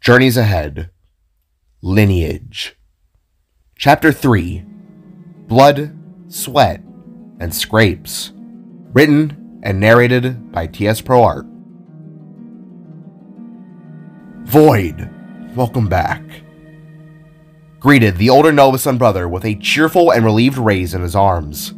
Journeys Ahead. Lineage. Chapter 3. Blood, Sweat, and Scrapes. Written and narrated by T.S. Pro Art. Void, welcome back. Greeted the older Novasun brother with a cheerful and relieved raise in his arms.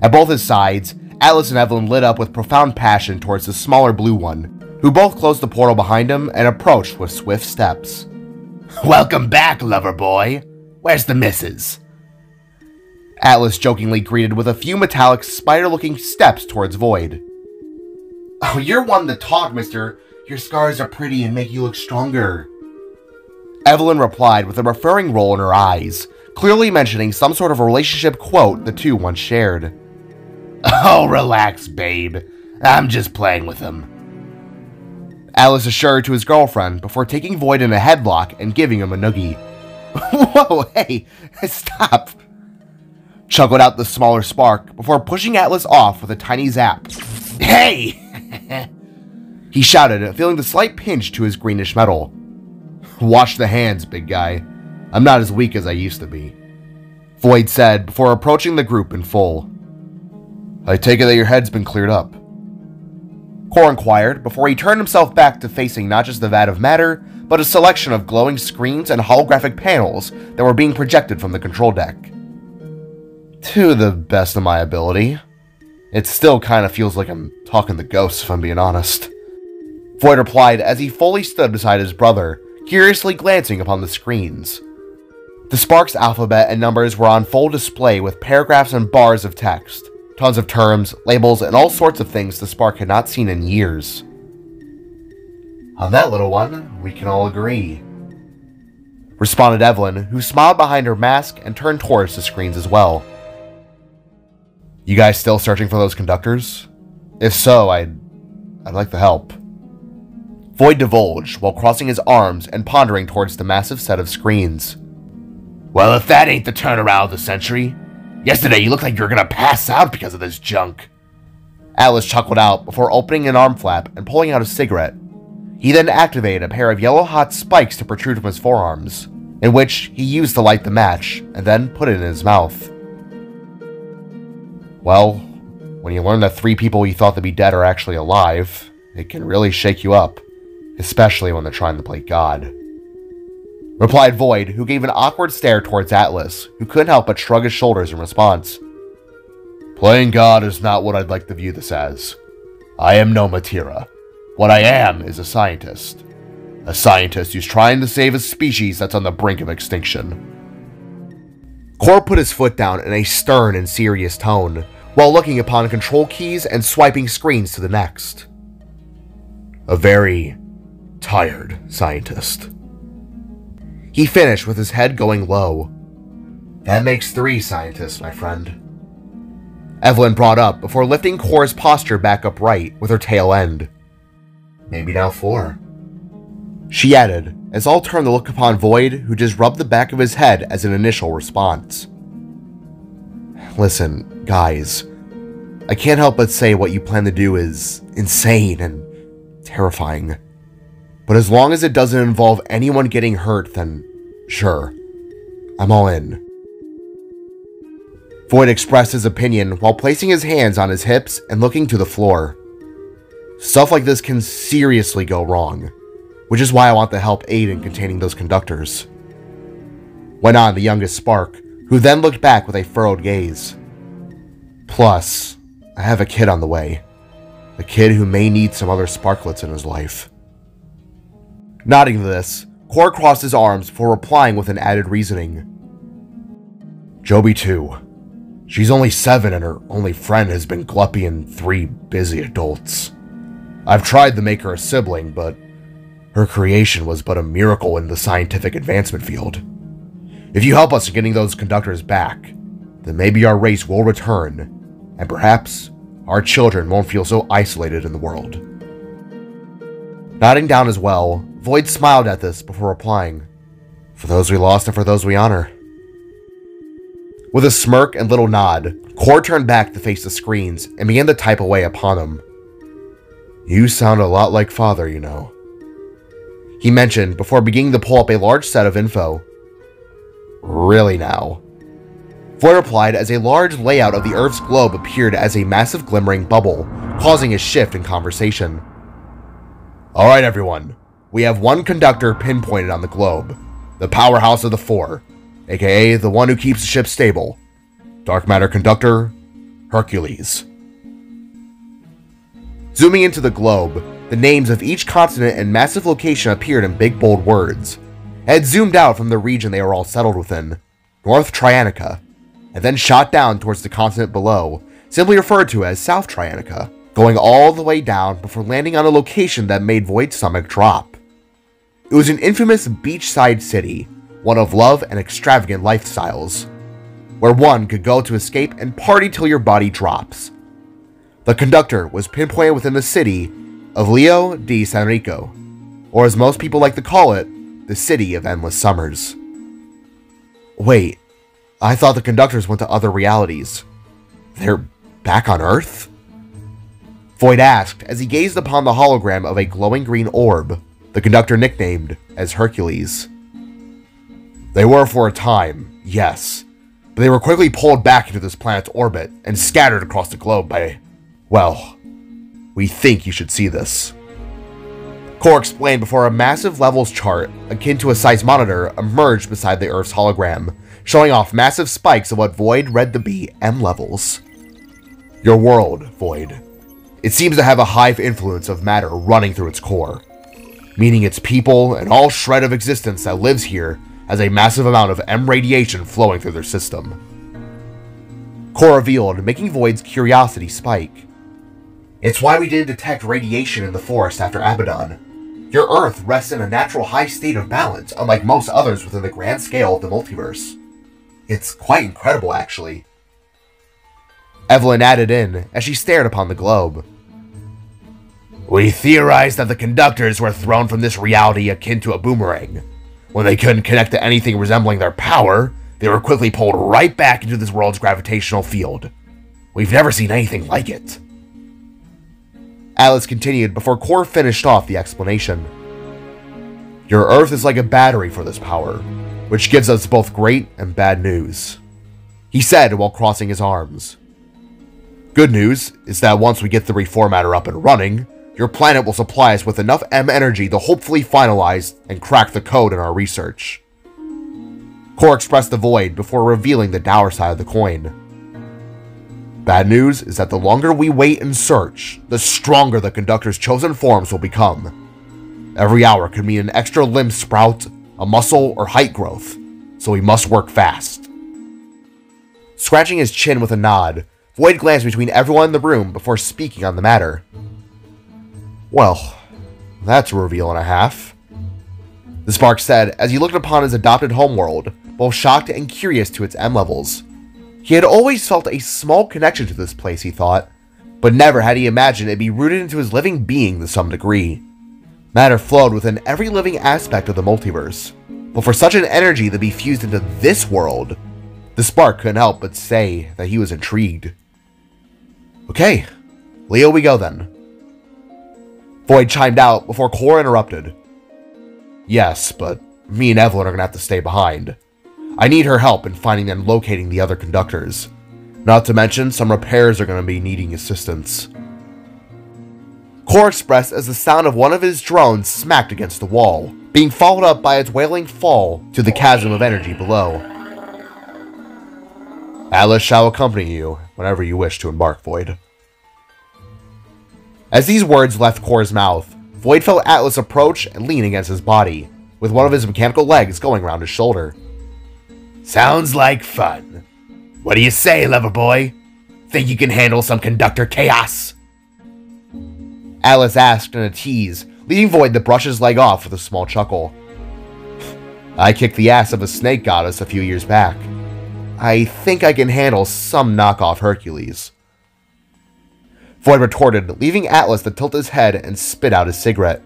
At both his sides, Atlas and Evelyn lit up with profound passion towards the smaller blue one, who both closed the portal behind him and approached with swift steps. Welcome back, lover boy. Where's the missus? Atlas jokingly greeted with a few metallic, spider-looking steps towards Void. Oh, you're one to talk, mister. Your scars are pretty and make you look stronger. Evelyn replied with a referring roll in her eyes, clearly mentioning some sort of a relationship quote the two once shared. Oh, relax, babe. I'm just playing with him. Atlas assured to his girlfriend before taking Void in a headlock and giving him a noogie. Whoa, hey, stop. Chuckled out the smaller spark before pushing Atlas off with a tiny zap. Hey! He shouted, feeling the slight pinch to his greenish metal. Wash the hands, big guy. I'm not as weak as I used to be. Void said before approaching the group in full. I take it that your head's been cleared up. Core inquired before he turned himself back to facing not just the vat of matter, but a selection of glowing screens and holographic panels that were being projected from the control deck. To the best of my ability. It still kind of feels like I'm talking to ghosts, if I'm being honest. Void replied as he fully stood beside his brother, curiously glancing upon the screens. The Spark's alphabet and numbers were on full display with paragraphs and bars of text. Tons of terms, labels, and all sorts of things the Spark had not seen in years. On that, little one, we can all agree, responded Evelyn, who smiled behind her mask and turned towards the screens as well. You guys still searching for those conductors? If so, I'd like the help. Void divulged while crossing his arms and pondering towards the massive set of screens. Well, if that ain't the turnaround of the century. Yesterday, you looked like you were gonna pass out because of this junk. Atlas chuckled out before opening an arm flap and pulling out a cigarette. He then activated a pair of yellow-hot spikes to protrude from his forearms, in which he used to light the match, and then put it in his mouth. Well, when you learn that 3 people you thought to be dead are actually alive, it can really shake you up, especially when they're trying to play God. Replied Void, who gave an awkward stare towards Atlas, who couldn't help but shrug his shoulders in response. Playing God is not what I'd like to view this as. I am no Matira. What I am is a scientist. A scientist who's trying to save a species that's on the brink of extinction. Core put his foot down in a stern and serious tone, while looking upon control keys and swiping screens to the next. A very tired scientist. He finished with his head going low. That makes 3 scientists, my friend. Evelyn brought up before lifting Core's posture back upright with her tail end. Maybe now 4. She added, as all turned to look upon Void, who just rubbed the back of his head as an initial response. Listen, guys, I can't help but say what you plan to do is insane and terrifying. But as long as it doesn't involve anyone getting hurt, then sure, I'm all in. Void expressed his opinion while placing his hands on his hips and looking to the floor. Stuff like this can seriously go wrong, which is why I want to help aid in containing those conductors. Went on the youngest Spark, who then looked back with a furrowed gaze. Plus, I have a kid on the way. A kid who may need some other sparklets in his life. Nodding to this, Core crossed his arms before replying with an added reasoning. Joby too. She's only 7 and her only friend has been Gluppy and 3 busy adults. I've tried to make her a sibling, but her creation was but a miracle in the scientific advancement field. If you help us in getting those conductors back, then maybe our race will return, and perhaps our children won't feel so isolated in the world. Nodding down as well, Void smiled at this before replying, For those we lost and for those we honor. With a smirk and little nod, Core turned back to face the screens and began to type away upon them. You sound a lot like Father, you know. he mentioned before beginning to pull up a large set of info. Really now? Void replied as a large layout of the Earth's globe appeared as a massive glimmering bubble, causing a shift in conversation. Alright everyone, we have one conductor pinpointed on the globe, the powerhouse of the four, aka the one who keeps the ship stable. Dark matter conductor, Hercules. Zooming into the globe, the names of each continent and massive location appeared in big bold words. It had zoomed out from the region they were all settled within, North Trianica, and then shot down towards the continent below, simply referred to as South Trianica, going all the way down before landing on a location that made Void's stomach drop. It was an infamous beachside city, one of love and extravagant lifestyles, where one could go to escape and party till your body drops. The conductor was pinpointed within the city of Rio de San Rico, or as most people like to call it, the City of Endless Summers. Wait, I thought the conductors went to other realities. They're back on Earth? Void asked as he gazed upon the hologram of a glowing green orb, the conductor nicknamed as Hercules. They were for a time, yes, but they were quickly pulled back into this planet's orbit and scattered across the globe by, well, we think you should see this. Core explained before a massive levels chart, akin to a seismometer, emerged beside the Earth's hologram, showing off massive spikes of what Void read to be M levels. Your world, Void. It seems to have a hive influence of matter running through its core, meaning its people and all shred of existence that lives here has a massive amount of M radiation flowing through their system. Core revealed, making Void's curiosity spike. It's why we didn't detect radiation in the forest after Abaddon. Your Earth rests in a natural high state of balance, unlike most others within the grand scale of the multiverse. It's quite incredible, actually. Evelyn added in, as she stared upon the globe. We theorized that the conductors were thrown from this reality akin to a boomerang. When they couldn't connect to anything resembling their power, they were quickly pulled right back into this world's gravitational field. We've never seen anything like it. Alice continued before Core finished off the explanation. Your Earth is like a battery for this power, which gives us both great and bad news, he said while crossing his arms. Good news is that once we get the reformatter up and running, your planet will supply us with enough M energy to hopefully finalize and crack the code in our research. Core expressed the void before revealing the dour side of the coin. Bad news is that the longer we wait and search, the stronger the conductor's chosen forms will become. Every hour could mean an extra limb sprout, a muscle, or height growth, so we must work fast. Scratching his chin with a nod, Void glanced between everyone in the room before speaking on the matter. Well, that's a reveal and a half, the Spark said as he looked upon his adopted homeworld, both shocked and curious to its M levels. He had always felt a small connection to this place, he thought, but never had he imagined it'd be rooted into his living being to some degree. Matter flowed within every living aspect of the multiverse, but for such an energy to be fused into this world, the Spark couldn't help but say that he was intrigued. Okay, Leo we go then. Void chimed out before Core interrupted. Yes, but me and Evelyn are gonna have to stay behind. I need her help in finding and locating the other conductors. Not to mention, some repairs are going to be needing assistance. Core expressed as the sound of one of his drones smacked against the wall, being followed up by its wailing fall to the chasm of energy below. Atlas shall accompany you whenever you wish to embark, Void. As these words left Core's mouth, Void felt Atlas approach and lean against his body, with one of his mechanical legs going around his shoulder. Sounds like fun. What do you say, lover boy? Think you can handle some conductor chaos? Atlas asked in a tease, leaving Void to brush his leg off with a small chuckle. I kicked the ass of a snake goddess a few years back. I think I can handle some knockoff Hercules. Void retorted, leaving Atlas to tilt his head and spit out his cigarette.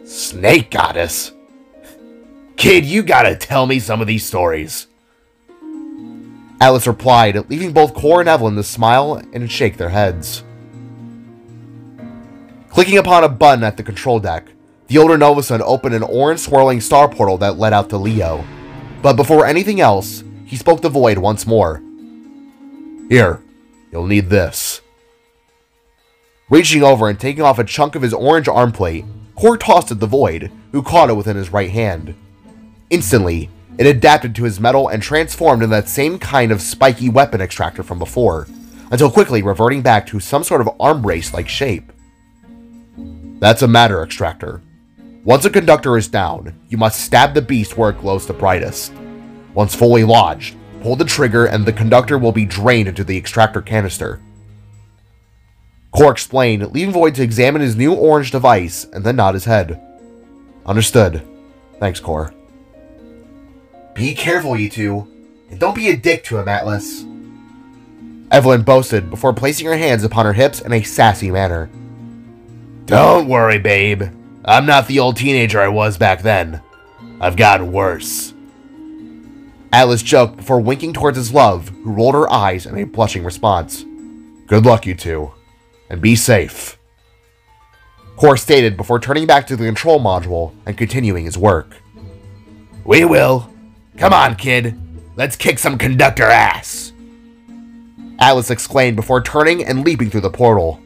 Snake goddess? Kid, you gotta tell me some of these stories. Atlas replied, leaving both Core and Evelyn to smile and shake their heads. Clicking upon a button at the control deck, The older Novason opened an orange swirling star portal that led out to Leo. But before anything else, he spoke the void once more. Here, you'll need this. Reaching over and taking off a chunk of his orange arm plate, Core tossed at the void, who caught it within his right hand. Instantly, it adapted to his metal and transformed into that same kind of spiky weapon extractor from before, until quickly reverting back to some sort of arm brace-like shape. That's a matter extractor. Once a conductor is down, you must stab the beast where it glows the brightest. Once fully lodged, pull the trigger and the conductor will be drained into the extractor canister. Core explained, leaving Void to examine his new orange device and then nod his head. Understood. Thanks, Core. Be careful, you two, and don't be a dick to him, Atlas. Evelyn boasted before placing her hands upon her hips in a sassy manner. Don't worry, babe. I'm not the old teenager I was back then. I've gotten worse. Atlas joked before winking towards his love, who rolled her eyes in a blushing response. Good luck, you two, and be safe. Core stated before turning back to the control module and continuing his work. We will. Come on, kid. Let's kick some conductor ass. Atlas exclaimed before turning and leaping through the portal.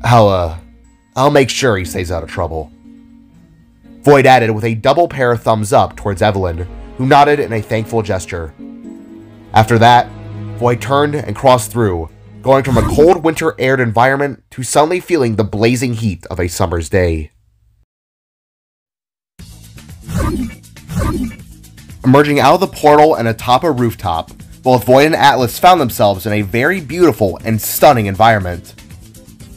I'll make sure he stays out of trouble. Void added with a double pair of thumbs up towards Evelyn, who nodded in a thankful gesture. After that, Void turned and crossed through, going from a cold winter-aired environment to suddenly feeling the blazing heat of a summer's day. Emerging out of the portal and atop a rooftop, both Void and Atlas found themselves in a very beautiful and stunning environment.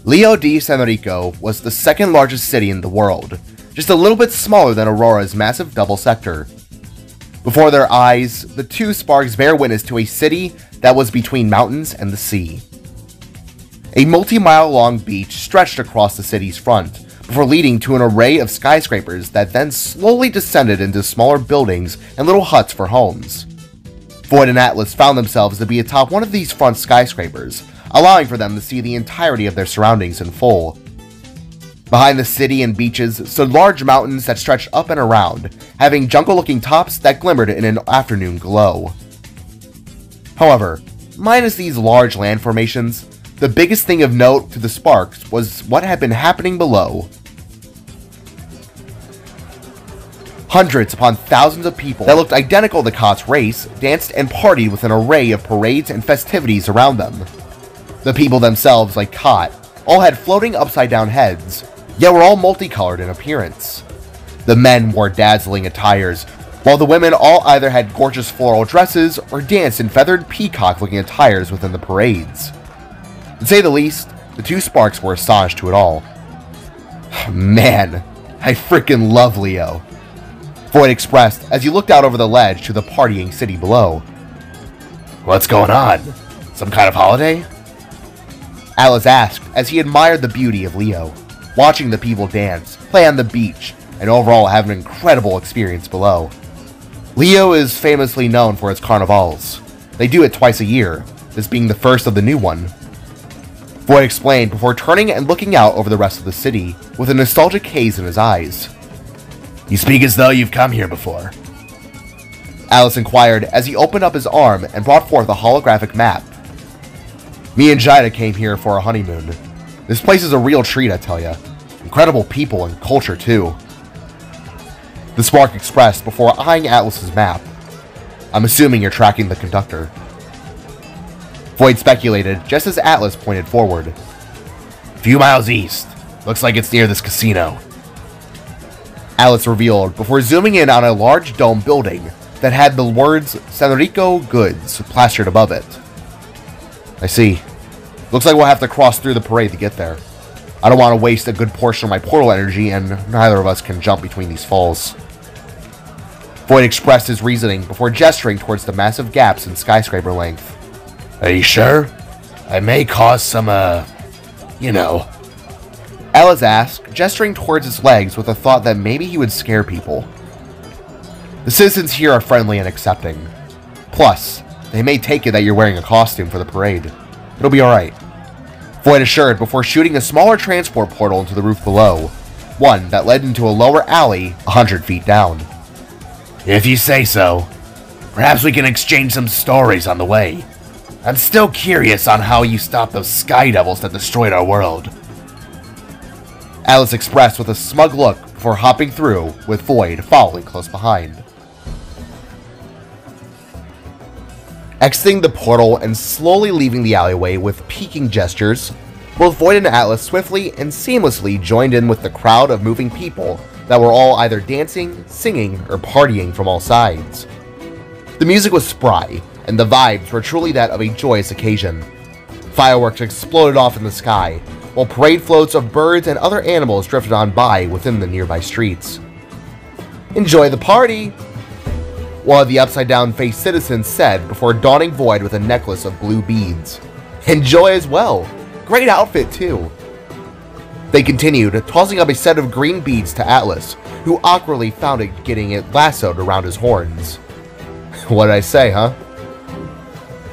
Leo de San Rico was the second largest city in the world, just a little bit smaller than Aurora's massive double sector. Before their eyes, the two sparks bear witness to a city that was between mountains and the sea. A multi-mile long beach stretched across the city's front, before leading to an array of skyscrapers that then slowly descended into smaller buildings and little huts for homes. Void and Atlas found themselves to be atop one of these front skyscrapers, allowing for them to see the entirety of their surroundings in full. Behind the city and beaches stood large mountains that stretched up and around, having jungle-looking tops that glimmered in an afternoon glow. However, minus these large land formations, the biggest thing of note to the sparks was what had been happening below. Hundreds upon thousands of people that looked identical to Kot's race danced and partied with an array of parades and festivities around them. The people themselves, like Kot, all had floating upside-down heads, yet were all multicolored in appearance. The men wore dazzling attires, while the women all either had gorgeous floral dresses or danced in feathered peacock-looking attires within the parades. To say the least, the two sparks were astonished to it all. Man, I freaking love Leo, Void expressed as he looked out over the ledge to the partying city below. What's going on? Some kind of holiday? Atlas asked as he admired the beauty of Leo, watching the people dance, play on the beach, and overall have an incredible experience below. Leo is famously known for its carnivals. They do it twice a year, this being the first of the new one. Void explained before turning and looking out over the rest of the city, with a nostalgic haze in his eyes. You speak as though you've come here before. Atlas inquired as he opened up his arm and brought forth a holographic map. Me and Jida came here for a honeymoon. This place is a real treat, I tell ya. Incredible people and culture, too. The spark expressed before eyeing Atlas's map. I'm assuming you're tracking the conductor. Void speculated just as Atlas pointed forward. A few miles east. Looks like it's near this casino. Atlas revealed before zooming in on a large dome building that had the words San Rico Goods plastered above it. I see. Looks like we'll have to cross through the parade to get there. I don't want to waste a good portion of my portal energy, and neither of us can jump between these falls. Void expressed his reasoning before gesturing towards the massive gaps in skyscraper length. Are you sure? I may cause some, you know. Atlas asked, gesturing towards his legs with a thought that maybe he would scare people. The citizens here are friendly and accepting. Plus, they may take it that you're wearing a costume for the parade. It'll be alright. Void assured before shooting a smaller transport portal into the roof below, one that led into a lower alley 100 feet down. If you say so. Perhaps we can exchange some stories on the way. I'm still curious on how you stopped those sky devils that destroyed our world. Atlas expressed with a smug look before hopping through, with Void following close behind. Exiting the portal and slowly leaving the alleyway with peeking gestures, both Void and Atlas swiftly and seamlessly joined in with the crowd of moving people that were all either dancing, singing, or partying from all sides. The music was spry, and the vibes were truly that of a joyous occasion. Fireworks exploded off in the sky, while parade floats of birds and other animals drifted on by within the nearby streets. "Enjoy the party!" one of the upside-down-faced citizens said before donning Void with a necklace of blue beads. "Enjoy as well! Great outfit, too!" They continued, tossing up a set of green beads to Atlas, who awkwardly found it getting it lassoed around his horns. "What did I say, huh?"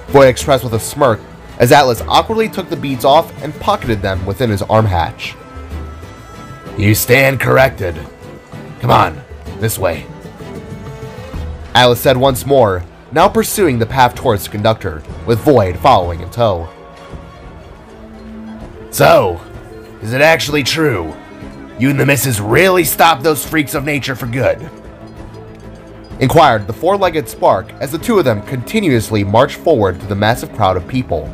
Void expressed with a smirk as Atlas awkwardly took the beads off and pocketed them within his arm hatch. You stand corrected. Come on, this way. Atlas said once more, now pursuing the path towards the conductor, with Void following in tow. So, is it actually true? You and the missus really stopped those freaks of nature for good? Inquired the four-legged Spark as the two of them continuously marched forward through the massive crowd of people.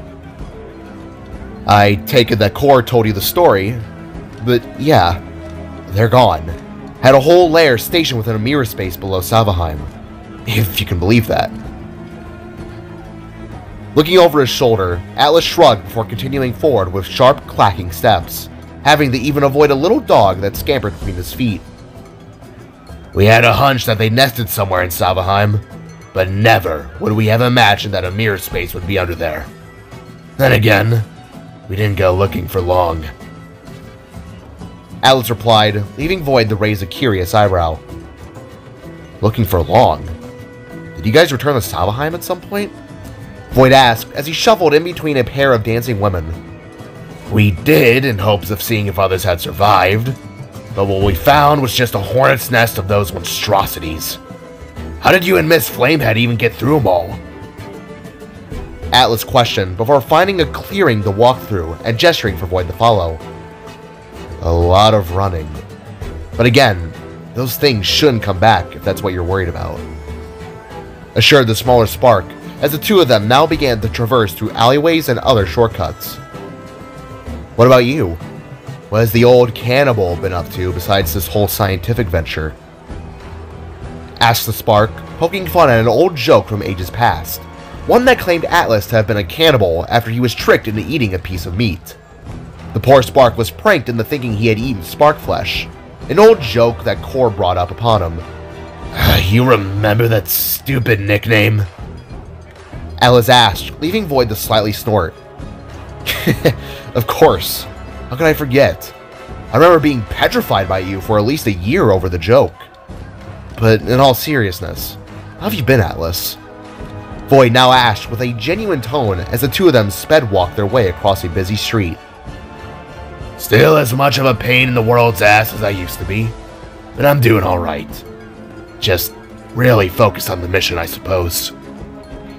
"I take it that Core told you the story, but yeah, they're gone. Had a whole lair stationed within a mirror space below Salvaheim, if you can believe that." Looking over his shoulder, Atlas shrugged before continuing forward with sharp, clacking steps, having to even avoid a little dog that scampered between his feet. We had a hunch that they nested somewhere in Salvaheim, but never would we have imagined that a mirror space would be under there. Then again, we didn't go looking for long. Atlas replied, leaving Void to raise a curious eyebrow. "Looking for long? Did you guys return to Salvaheim at some point?" Void asked as he shuffled in between a pair of dancing women. We did, in hopes of seeing if others had survived, but what we found was just a hornet's nest of those monstrosities. How did you and Miss Flamehead even get through them all? Atlas questioned before finding a clearing to walk through and gesturing for Void to follow. "A lot of running. But again, those things shouldn't come back if that's what you're worried about," assured the smaller Spark as the two of them now began to traverse through alleyways and other shortcuts. "What about you? What has the old cannibal been up to besides this whole scientific venture?" asked the Spark, poking fun at an old joke from ages past, one that claimed Atlas to have been a cannibal after he was tricked into eating a piece of meat. The poor Spark was pranked into thinking he had eaten spark flesh, an old joke that Core brought up upon him. You remember that stupid nickname? Atlas asked, leaving Void to slightly snort. "Of course. How could I forget? I remember being petrified by you for at least a year over the joke. But in all seriousness, how have you been, Atlas?" Void now asked with a genuine tone as the two of them sped walk their way across a busy street. Still as much of a pain in the world's ass as I used to be, but I'm doing alright. Just really focused on the mission, I suppose.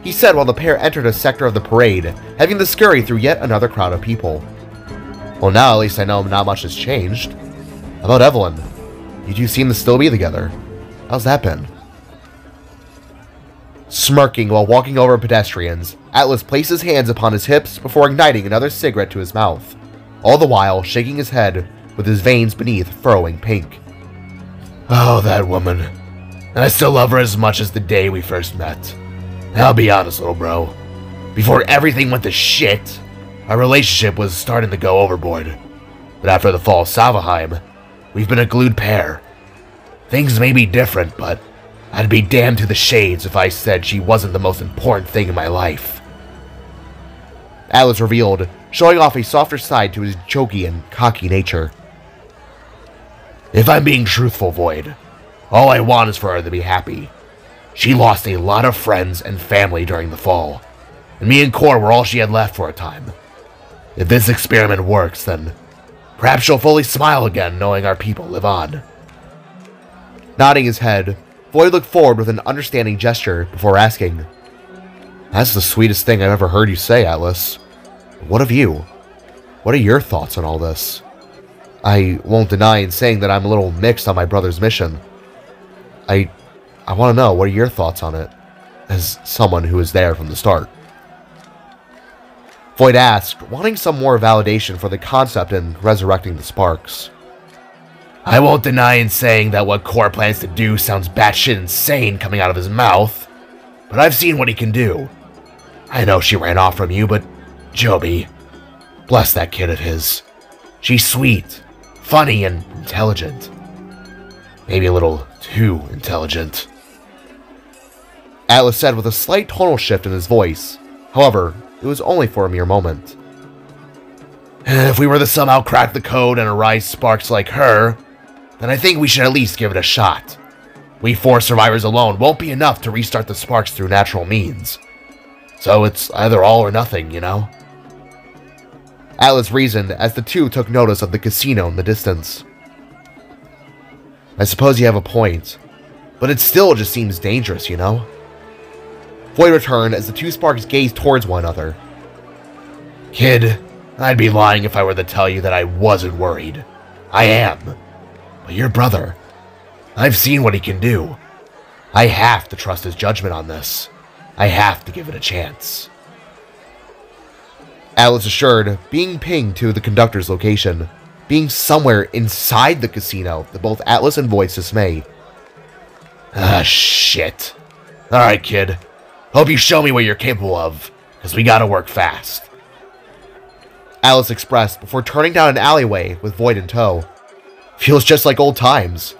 He said while the pair entered a sector of the parade, having to scurry through yet another crowd of people. "Well, now at least I know not much has changed. How about Evelyn? You two seem to still be together. How's that been?" Smirking while walking over pedestrians, Atlas placed his hands upon his hips before igniting another cigarette to his mouth, all the while shaking his head with his veins beneath furrowing pink. Oh, that woman. And I still love her as much as the day we first met. And I'll be honest, little bro. Before everything went to shit, our relationship was starting to go overboard. But after the fall of Salvaheim, we've been a glued pair. Things may be different, but I'd be damned to the shades if I said she wasn't the most important thing in my life. Atlas revealed, showing off a softer side to his jokey and cocky nature. If I'm being truthful, Void, all I want is for her to be happy. She lost a lot of friends and family during the fall, and me and Core were all she had left for a time. If this experiment works, then Perhaps she'll fully smile again, knowing our people live on. Nodding his head, Void looked forward with an understanding gesture before asking, "That's the sweetest thing I've ever heard you say, Atlas. What of you? What are your thoughts on all this? I won't deny in saying that I'm a little mixed on my brother's mission. I want to know, what are your thoughts on it, as someone who was there from the start?" Void asked, wanting some more validation for the concept in resurrecting the sparks. I won't deny in saying that what Core plans to do sounds batshit insane coming out of his mouth, but I've seen what he can do. I know she ran off from you, but Joby, bless that kid of his. She's sweet, funny, and intelligent. Maybe a little too intelligent. Atlas said with a slight tonal shift in his voice. However, it was only for a mere moment. If we were to somehow crack the code and arise sparks like her, then I think we should at least give it a shot. We 4 survivors alone won't be enough to restart the sparks through natural means. So it's either all or nothing, you know? Atlas reasoned as the two took notice of the casino in the distance. I suppose you have a point, but it still just seems dangerous, you know? Void returned as the two sparks gazed towards one another. Kid, I'd be lying if I were to tell you that I wasn't worried. I am. But your brother, I've seen what he can do. I have to trust his judgment on this. I have to give it a chance. Atlas assured, being pinged to the conductor's location, being somewhere inside the casino that both Atlas and Void's dismay. Ah, shit. Alright, kid. Hope you show me what you're capable of, because we gotta work fast. Atlas expressed before turning down an alleyway with Void in tow. Feels just like old times.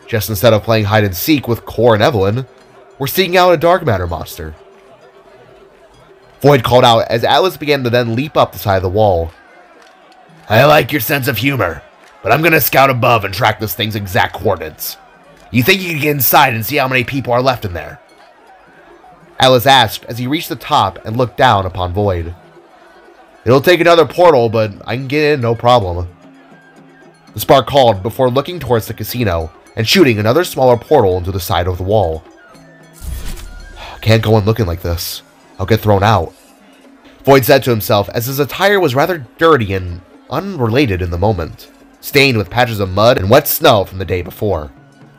Just instead of playing hide and seek with Core and Evelyn, we're seeking out a dark matter monster. Void called out as Atlas began to then leap up the side of the wall. I like your sense of humor, but I'm gonna scout above and track this thing's exact coordinates. You think you can get inside and see how many people are left in there? Atlas asked as he reached the top and looked down upon Void. It'll take another portal, but I can get in no problem. The spark called before looking towards the casino and shooting another smaller portal into the side of the wall. Can't go in looking like this. I'll get thrown out. Void said to himself as his attire was rather dirty and unrelated in the moment, stained with patches of mud and wet snow from the day before.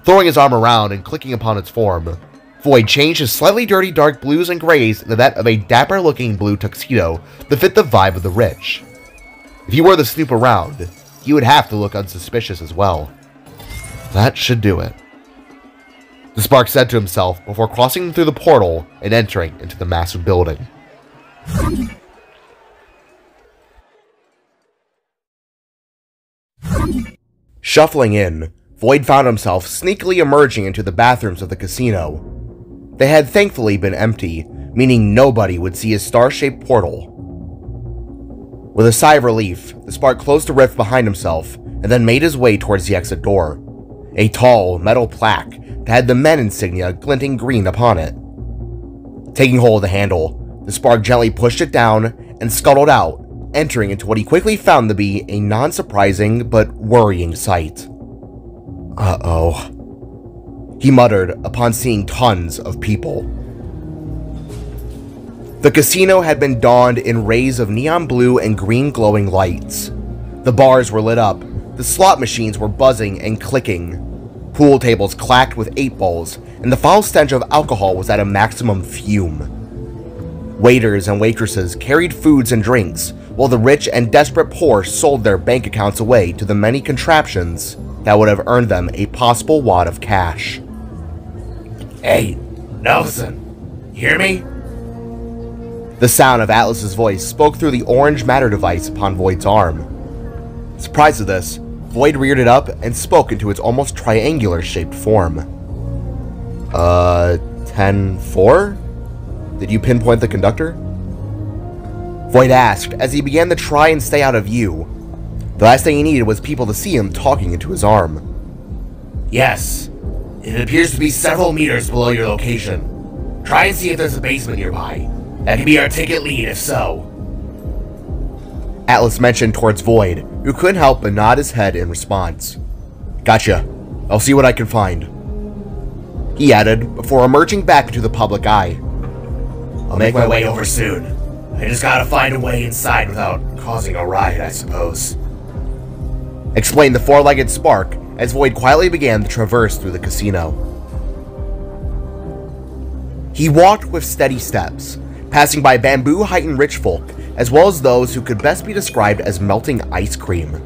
Throwing his arm around and clicking upon its form, Void changed his slightly dirty dark blues and grays into that of a dapper-looking blue tuxedo that fit the vibe of the rich. If he were to snoop around, he would have to look unsuspicious as well. That should do it. The spark said to himself before crossing through the portal and entering into the massive building. Shuffling in, Void found himself sneakily emerging into the bathrooms of the casino. They had thankfully been empty, meaning nobody would see his star-shaped portal. With a sigh of relief, the spark closed the rift behind himself and then made his way towards the exit door. A tall, metal plaque that had the men insignia glinting green upon it. Taking hold of the handle, the spark gently pushed it down and scuttled out, entering into what he quickly found to be a non-surprising but worrying sight. Uh-oh, he muttered upon seeing tons of people. The casino had been dawned in rays of neon blue and green glowing lights. The bars were lit up, the slot machines were buzzing and clicking. Pool tables clacked with 8 balls, and the foul stench of alcohol was at a maximum fume. Waiters and waitresses carried foods and drinks, while the rich and desperate poor sold their bank accounts away to the many contraptions that would have earned them a possible wad of cash. Hey, Nelson, you hear me? The sound of Atlas's voice spoke through the orange matter device upon Void's arm. Surprised at this, Void reared it up and spoke into its almost triangular-shaped form. 10-4? Did you pinpoint the conductor? Void asked as he began to try and stay out of view. The last thing he needed was people to see him talking into his arm. Yes. It appears to be several meters below your location. Try and see if there's a basement nearby. That could be our ticket lead if so. Atlas mentioned towards Void, who couldn't help but nod his head in response. Gotcha. I'll see what I can find. He added, before emerging back into the public eye. I'll make my way over soon. I just gotta find a way inside without causing a riot, I suppose. Explained the four-legged Spark as Void quietly began to traverse through the casino. He walked with steady steps, passing by bamboo-heightened rich folk, as well as those who could best be described as melting ice cream.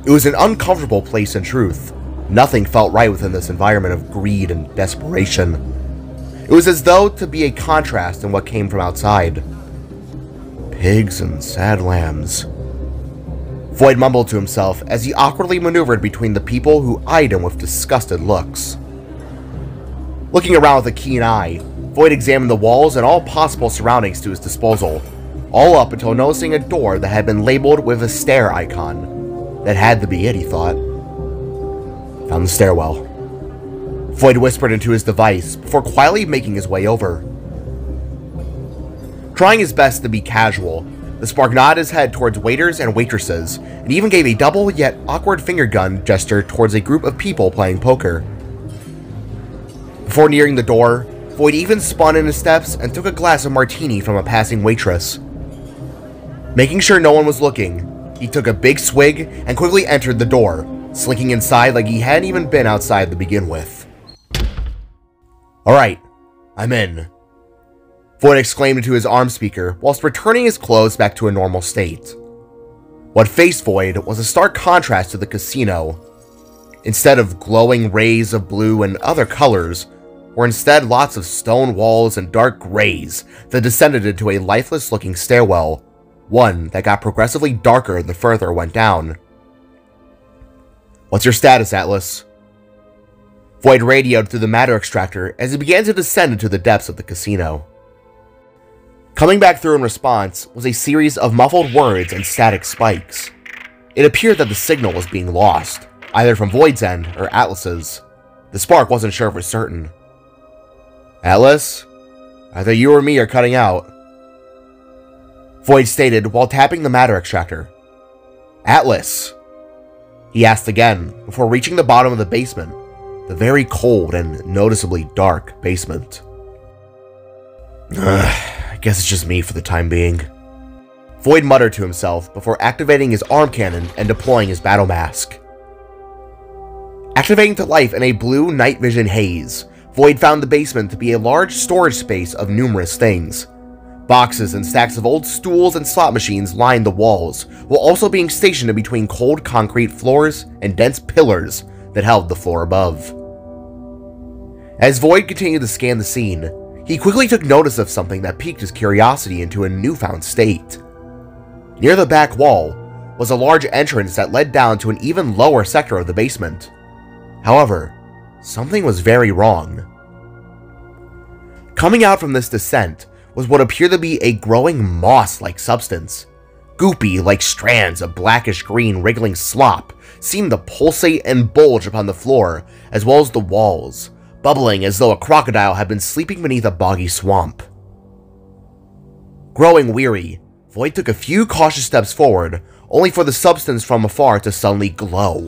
It was an uncomfortable place in truth. Nothing felt right within this environment of greed and desperation. It was as though to be a contrast in what came from outside. Pigs and sad lambs. Void mumbled to himself as he awkwardly maneuvered between the people who eyed him with disgusted looks. Looking around with a keen eye, Void examined the walls and all possible surroundings to his disposal, all up until noticing a door that had been labeled with a stair icon. That had to be it, he thought. Found the stairwell. Void whispered into his device before quietly making his way over. Trying his best to be casual, the Spark nodded his head towards waiters and waitresses, and even gave a double yet awkward finger gun gesture towards a group of people playing poker. Before nearing the door, Void even spun in his steps and took a glass of martini from a passing waitress. Making sure no one was looking, he took a big swig and quickly entered the door, slinking inside like he hadn't even been outside to begin with. Alright, I'm in. Void exclaimed into his arm speaker whilst returning his clothes back to a normal state. What faced Void was a stark contrast to the casino. Instead of glowing rays of blue and other colors, were instead lots of stone walls and dark grays that descended into a lifeless-looking stairwell, one that got progressively darker the further it went down. What's your status, Atlas? Void radioed through the matter extractor as he began to descend into the depths of the casino. Coming back through in response was a series of muffled words and static spikes. It appeared that the signal was being lost, either from Void's end or Atlas's. The Spark wasn't sure for certain. Atlas? Either you or me are cutting out. Void stated while tapping the matter extractor. Atlas? He asked again, before reaching the bottom of the basement, the very cold and noticeably dark basement. I guess it's just me for the time being. Void muttered to himself before activating his arm cannon and deploying his battle mask. Activating to life in a blue night vision haze, Void found the basement to be a large storage space of numerous things. Boxes and stacks of old stools and slot machines lined the walls, while also being stationed in between cold concrete floors and dense pillars that held the floor above. As Void continued to scan the scene, he quickly took notice of something that piqued his curiosity into a newfound state. Near the back wall was a large entrance that led down to an even lower sector of the basement. However, something was very wrong. Coming out from this descent was what appeared to be a growing moss-like substance. Goopy like strands of blackish-green wriggling slop seemed to pulsate and bulge upon the floor, as well as the walls, bubbling as though a crocodile had been sleeping beneath a boggy swamp. Growing weary, Void took a few cautious steps forward, only for the substance from afar to suddenly glow.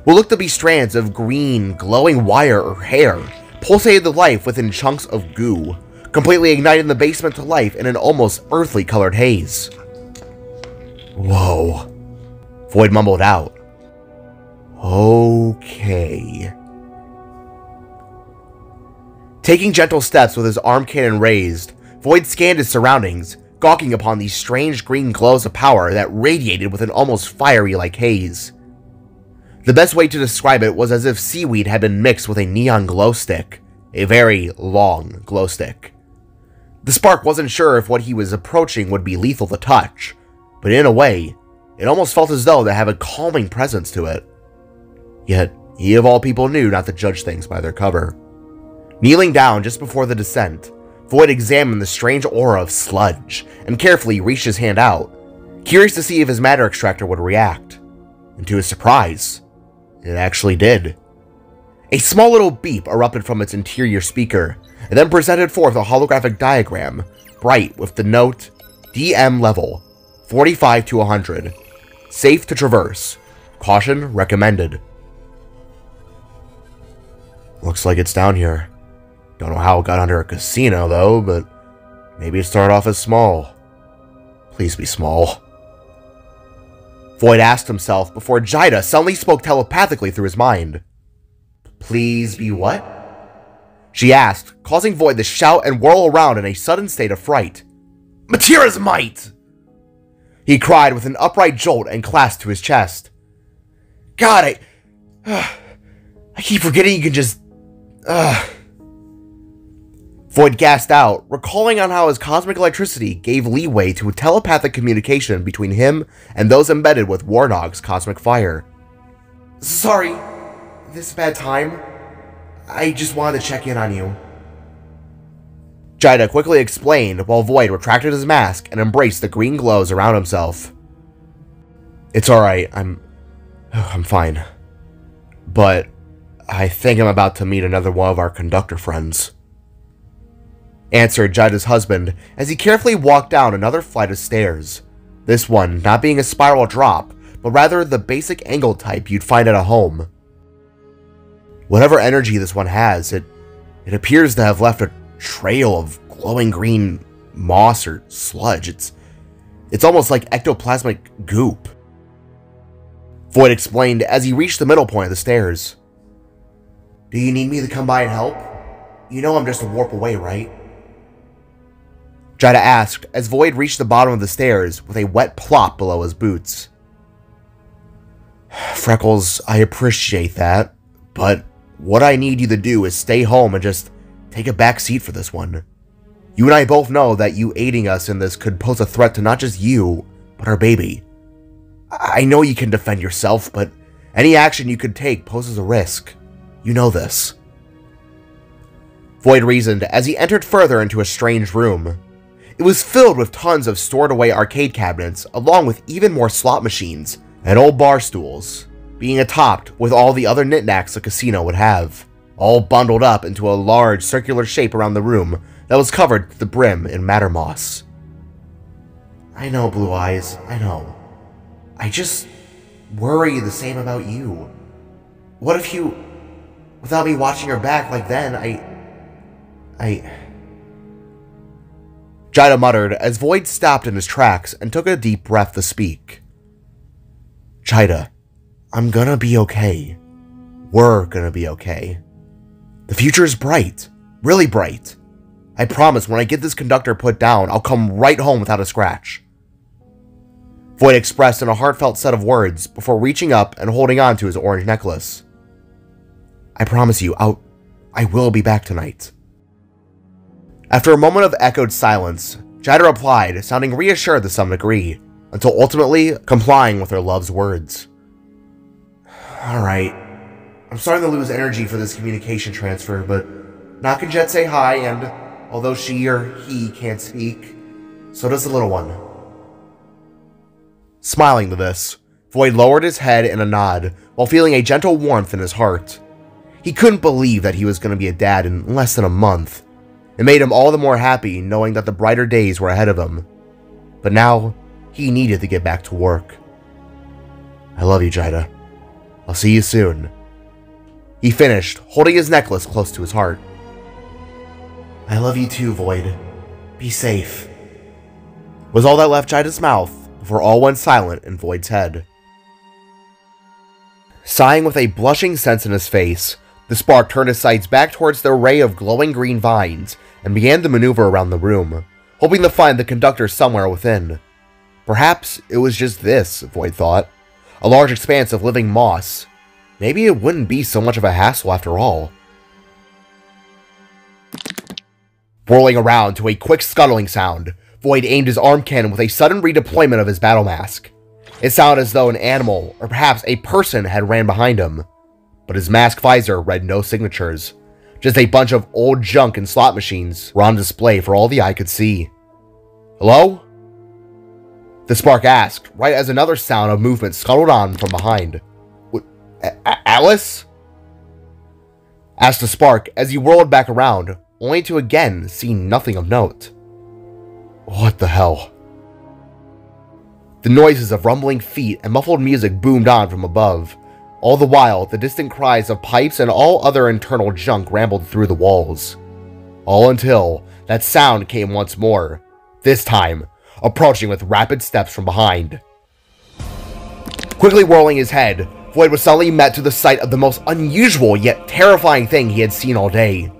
What looked to be strands of green, glowing wire or hair pulsated to life within chunks of goo, completely igniting the basement to life in an almost earthly colored haze. Whoa. Void mumbled out. Okay. Taking gentle steps with his arm cannon raised, Void scanned his surroundings, gawking upon these strange green glows of power that radiated with an almost fiery-like haze. The best way to describe it was as if seaweed had been mixed with a neon glow stick, a very long glow stick. The Spark wasn't sure if what he was approaching would be lethal to touch, but in a way, it almost felt as though they had a calming presence to it. Yet, he of all people knew not to judge things by their cover. Kneeling down just before the descent, Void examined the strange aura of sludge and carefully reached his hand out, curious to see if his matter extractor would react. And to his surprise, it actually did. A small little beep erupted from its interior speaker, and then presented forth a holographic diagram, bright with the note DM level, 45 to 100. Safe to traverse. Caution recommended. Looks like it's down here. Don't know how it got under a casino, though, but maybe it started off as small. Please be small. Void asked himself before Jida suddenly spoke telepathically through his mind. Please be what? She asked, causing Void to shout and whirl around in a sudden state of fright. Matira's might! He cried with an upright jolt and clasped to his chest. God, I keep forgetting you can just... Void gasped out, recalling on how his cosmic electricity gave leeway to a telepathic communication between him and those embedded with Warnog's cosmic fire. Sorry, this is a bad time. I just wanted to check in on you. Jida quickly explained while Void retracted his mask and embraced the green glows around himself. It's alright, I'm fine. But I think I'm about to meet another one of our conductor friends. Answered Jida's husband as he carefully walked down another flight of stairs. This one not being a spiral drop, but rather the basic angled type you'd find at a home. Whatever energy this one has, it appears to have left a trail of glowing green moss or sludge. It's almost like ectoplasmic goop. Void explained as he reached the middle point of the stairs. Do you need me to come by and help? You know I'm just a warp away, right? Jida asked as Void reached the bottom of the stairs with a wet plop below his boots. Freckles, I appreciate that, but what I need you to do is stay home and just take a back seat for this one. You and I both know that you aiding us in this could pose a threat to not just you, but our baby. I know you can defend yourself, but any action you could take poses a risk. You know this. Void reasoned as he entered further into a strange room. It was filled with tons of stored away arcade cabinets, along with even more slot machines and old bar stools, being attopped with all the other knickknacks a casino would have, all bundled up into a large circular shape around the room that was covered to the brim in madder moss. I know, Blue Eyes, I know. I just worry the same about you. What if you, without me watching your back like then, Jida muttered as Void stopped in his tracks and took a deep breath to speak. Jida, I'm gonna be okay. We're gonna be okay. The future is bright. Really bright. I promise when I get this conductor put down, I'll come right home without a scratch. Void expressed in a heartfelt set of words before reaching up and holding on to his orange necklace. I promise you, I will be back tonight. After a moment of echoed silence, Jida replied, sounding reassured to some degree, until ultimately complying with her love's words. Alright, I'm starting to lose energy for this communication transfer, but Knock and Jet say hi, and although she or he can't speak, so does the little one. Smiling to this, Void lowered his head in a nod while feeling a gentle warmth in his heart. He couldn't believe that he was going to be a dad in less than a month. It made him all the more happy knowing that the brighter days were ahead of him. But now, he needed to get back to work. I love you, Jida. I'll see you soon. He finished, holding his necklace close to his heart. I love you too, Void. Be safe. Was all that left Jida's mouth before all went silent in Void's head. Sighing with a blushing sense in his face, the spark turned his sights back towards the array of glowing green vines and began to maneuver around the room, hoping to find the conductor somewhere within. Perhaps it was just this, Void thought. A large expanse of living moss. Maybe it wouldn't be so much of a hassle after all. Whirling around to a quick scuttling sound, Void aimed his arm cannon with a sudden redeployment of his battle mask. It sounded as though an animal, or perhaps a person, had ran behind him. But his mask visor read no signatures. Just a bunch of old junk and slot machines were on display for all the eye could see. Hello? The spark asked, right as another sound of movement scuttled on from behind. Alice? Asked the spark as he whirled back around, only to again see nothing of note. What the hell? The noises of rumbling feet and muffled music boomed on from above. All the while, the distant cries of pipes and all other internal junk rambled through the walls. All until that sound came once more, this time approaching with rapid steps from behind. Quickly whirling his head, Void was suddenly met to the sight of the most unusual yet terrifying thing he had seen all day.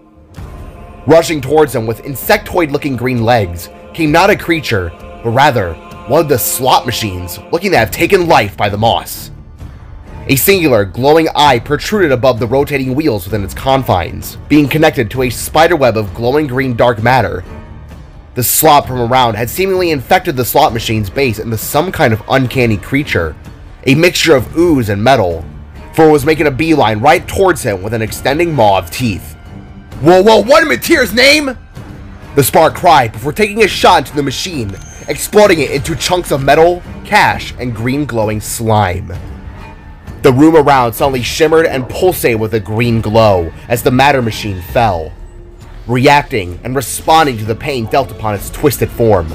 Rushing towards him with insectoid-looking green legs came not a creature, but rather one of the slot machines looking to have taken life by the moss. A singular, glowing eye protruded above the rotating wheels within its confines, being connected to a spiderweb of glowing green dark matter. The slop from around had seemingly infected the slot machine's base into some kind of uncanny creature, a mixture of ooze and metal, for it was making a beeline right towards him with an extending maw of teeth. "Whoa, what in Mateer's name?" the spark cried before taking a shot into the machine, exploding it into chunks of metal, cash, and green glowing slime. The room around suddenly shimmered and pulsated with a green glow as the matter machine fell, reacting and responding to the pain dealt upon its twisted form.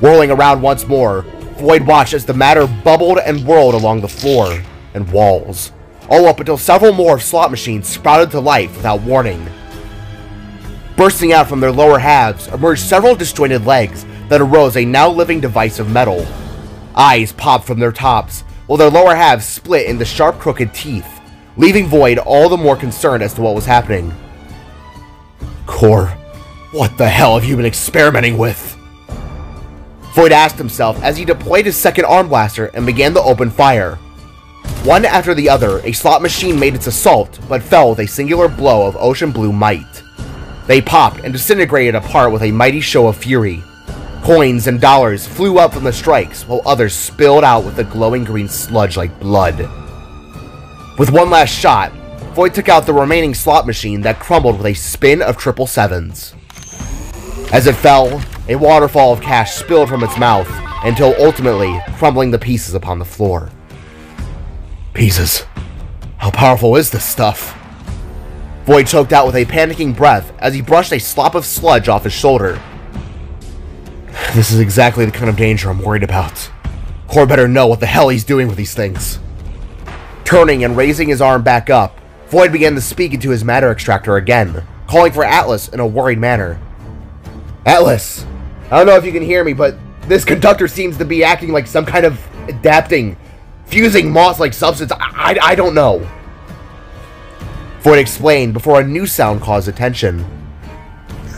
Whirling around once more, Void watched as the matter bubbled and whirled along the floor and walls, all up until several more slot machines sprouted to life without warning. Bursting out from their lower halves emerged several disjointed legs that arose a now living device of metal. Eyes popped from their tops, while their lower halves split into sharp crooked teeth, leaving Void all the more concerned as to what was happening. "Core, what the hell have you been experimenting with?" Void asked himself as he deployed his second arm blaster and began to open fire. One after the other, a slot machine made its assault, but fell with a singular blow of ocean blue might. They popped and disintegrated apart with a mighty show of fury. Coins and dollars flew up from the strikes, while others spilled out with a glowing green sludge like blood. With one last shot, Void took out the remaining slot machine that crumbled with a spin of 777s. As it fell, a waterfall of cash spilled from its mouth, until ultimately crumbling the pieces upon the floor. Pieces. How powerful is this stuff? Void choked out with a panicking breath as he brushed a slop of sludge off his shoulder. This is exactly the kind of danger I'm worried about. Core better know what the hell he's doing with these things. Turning and raising his arm back up, Void began to speak into his matter extractor again, calling for Atlas in a worried manner. "Atlas, I don't know if you can hear me, but this conductor seems to be acting like some kind of adapting, fusing moss-like substance. I don't know." Void explained before a new sound caused attention.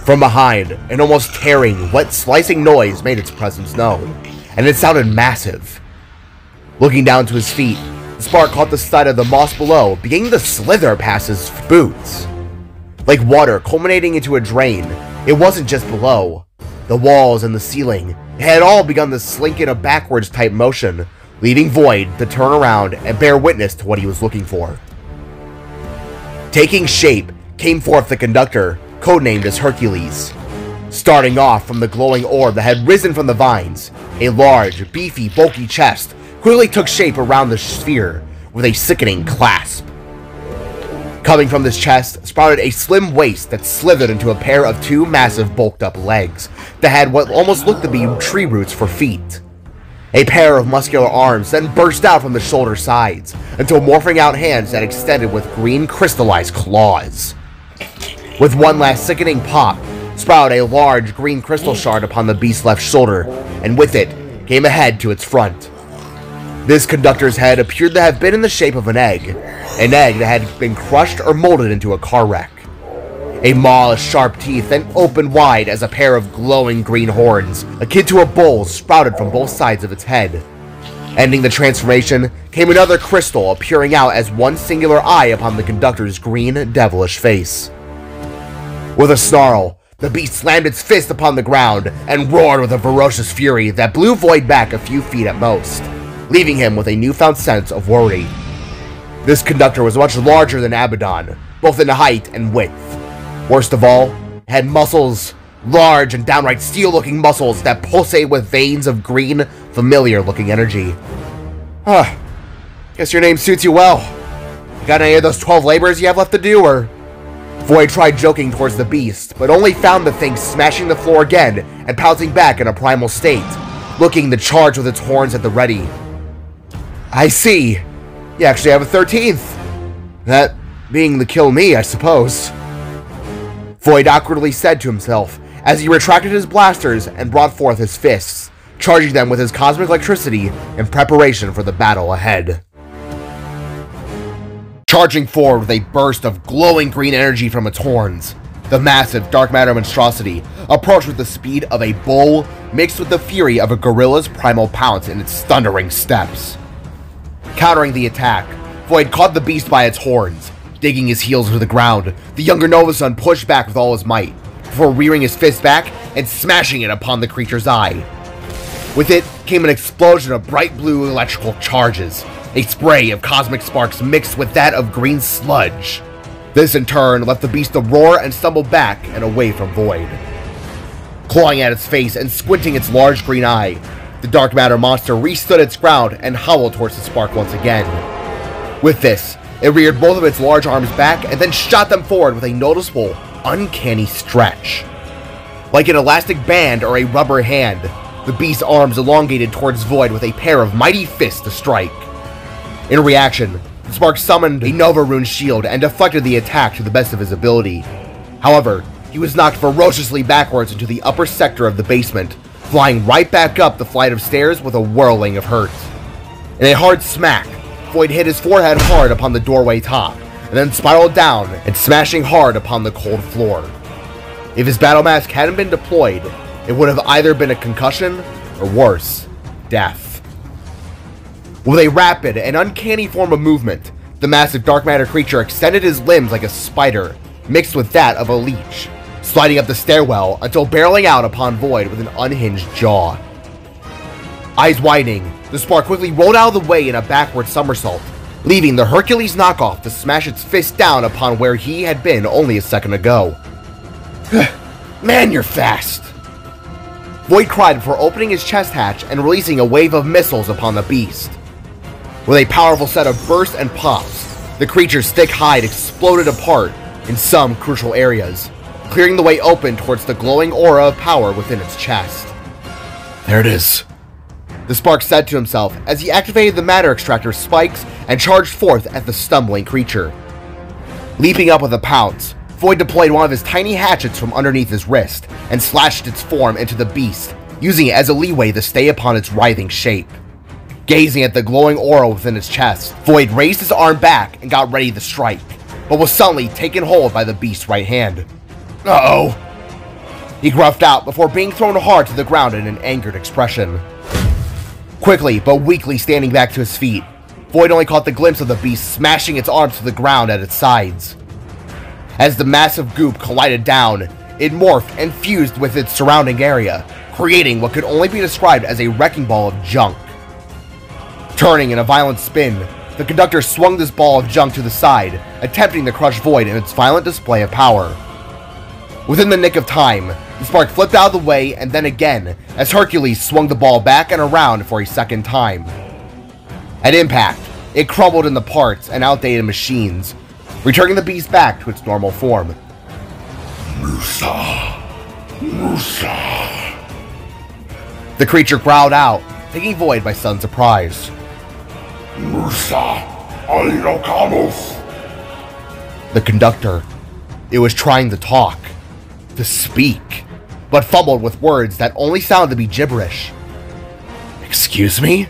From behind, an almost tearing, wet slicing noise made its presence known, and it sounded massive. Looking down to his feet, the spark caught the side of the moss below, beginning to slither past his boots. Like water culminating into a drain, it wasn't just below. The walls and the ceiling, it had all begun to slink in a backwards type motion, leaving Void to turn around and bear witness to what he was looking for. Taking shape came forth the conductor, codenamed as Hercules. Starting off from the glowing orb that had risen from the vines, a large, beefy, bulky chest quickly took shape around the sphere with a sickening clasp. Coming from this chest sprouted a slim waist that slithered into a pair of two massive bulked-up legs that had what almost looked to be tree roots for feet. A pair of muscular arms then burst out from the shoulder sides until morphing out hands that extended with green crystallized claws. With one last sickening pop, sprouted a large green crystal shard upon the beast's left shoulder, and with it came a head to its front. This conductor's head appeared to have been in the shape of an egg that had been crushed or molded into a car wreck. A maw of sharp teeth then opened wide as a pair of glowing green horns, akin to a bull, sprouted from both sides of its head. Ending the transformation came another crystal appearing out as one singular eye upon the conductor's green, devilish face. With a snarl, the beast slammed its fist upon the ground and roared with a ferocious fury that blew Void back a few feet at most, leaving him with a newfound sense of worry. This conductor was much larger than Abaddon, both in height and width. Worst of all, it had muscles, large and downright steel-looking muscles that pulsate with veins of green, familiar-looking energy. Guess your name suits you well. Got any of those 12 labors you have left to do, or? Void tried joking towards the beast, but only found the thing smashing the floor again and pouncing back in a primal state, looking to charge with its horns at the ready. I see. You actually have a 13th. That being the kill me, I suppose. Void awkwardly said to himself as he retracted his blasters and brought forth his fists, charging them with his cosmic electricity in preparation for the battle ahead. Charging forward with a burst of glowing green energy from its horns, the massive dark matter monstrosity approached with the speed of a bull mixed with the fury of a gorilla's primal pounce in its thundering steps. Countering the attack, Void caught the beast by its horns. Digging his heels into the ground, the younger Nova Sun pushed back with all his might, before rearing his fist back and smashing it upon the creature's eye. With it came an explosion of bright blue electrical charges, a spray of cosmic sparks mixed with that of green sludge. This in turn left the beast to roar and stumble back and away from Void. Clawing at its face and squinting its large green eye, the dark matter monster restood its ground and howled towards the spark once again. With this, it reared both of its large arms back and then shot them forward with a noticeable, uncanny stretch. Like an elastic band or a rubber hand, the beast's arms elongated towards Void with a pair of mighty fists to strike. In reaction, the spark summoned a Nova Rune shield and deflected the attack to the best of his ability. However, he was knocked ferociously backwards into the upper sector of the basement, flying right back up the flight of stairs with a whirling of hurt. In a hard smack, Void hit his forehead hard upon the doorway top, and then spiraled down and smashing hard upon the cold floor. If his battle mask hadn't been deployed, it would have either been a concussion, or worse, death. With a rapid and uncanny form of movement, the massive dark matter creature extended his limbs like a spider, mixed with that of a leech, sliding up the stairwell until barreling out upon Void with an unhinged jaw. Eyes widening, the spark quickly rolled out of the way in a backward somersault, leaving the Hercules knockoff to smash its fist down upon where he had been only a second ago. Man, you're fast! Void cried before opening his chest hatch and releasing a wave of missiles upon the beast. With a powerful set of bursts and pops, the creature's thick hide exploded apart in some crucial areas, clearing the way open towards the glowing aura of power within its chest. There it is, the spark said to himself as he activated the matter extractor's spikes and charged forth at the stumbling creature. Leaping up with a pounce, Void deployed one of his tiny hatchets from underneath his wrist and slashed its form into the beast, using it as a leeway to stay upon its writhing shape. Gazing at the glowing aura within its chest, Void raised his arm back and got ready to strike, but was suddenly taken hold by the beast's right hand. Uh-oh! He gruffed out before being thrown hard to the ground in an angered expression. Quickly but weakly standing back to his feet, Void only caught the glimpse of the beast smashing its arms to the ground at its sides. As the massive goop collided down, it morphed and fused with its surrounding area, creating what could only be described as a wrecking ball of junk. Turning in a violent spin, the conductor swung this ball of junk to the side, attempting to crush Void in its violent display of power. Within the nick of time, the spark flipped out of the way and then again, as Hercules swung the ball back and around for a second time. At impact, it crumbled into parts and outdated machines, returning the beast back to its normal form. Musa. The creature growled out, taking Void by sudden surprise. Musa, Alinocamus. The conductor. It was trying to talk, to speak, but fumbled with words that only sounded to be gibberish. Excuse me?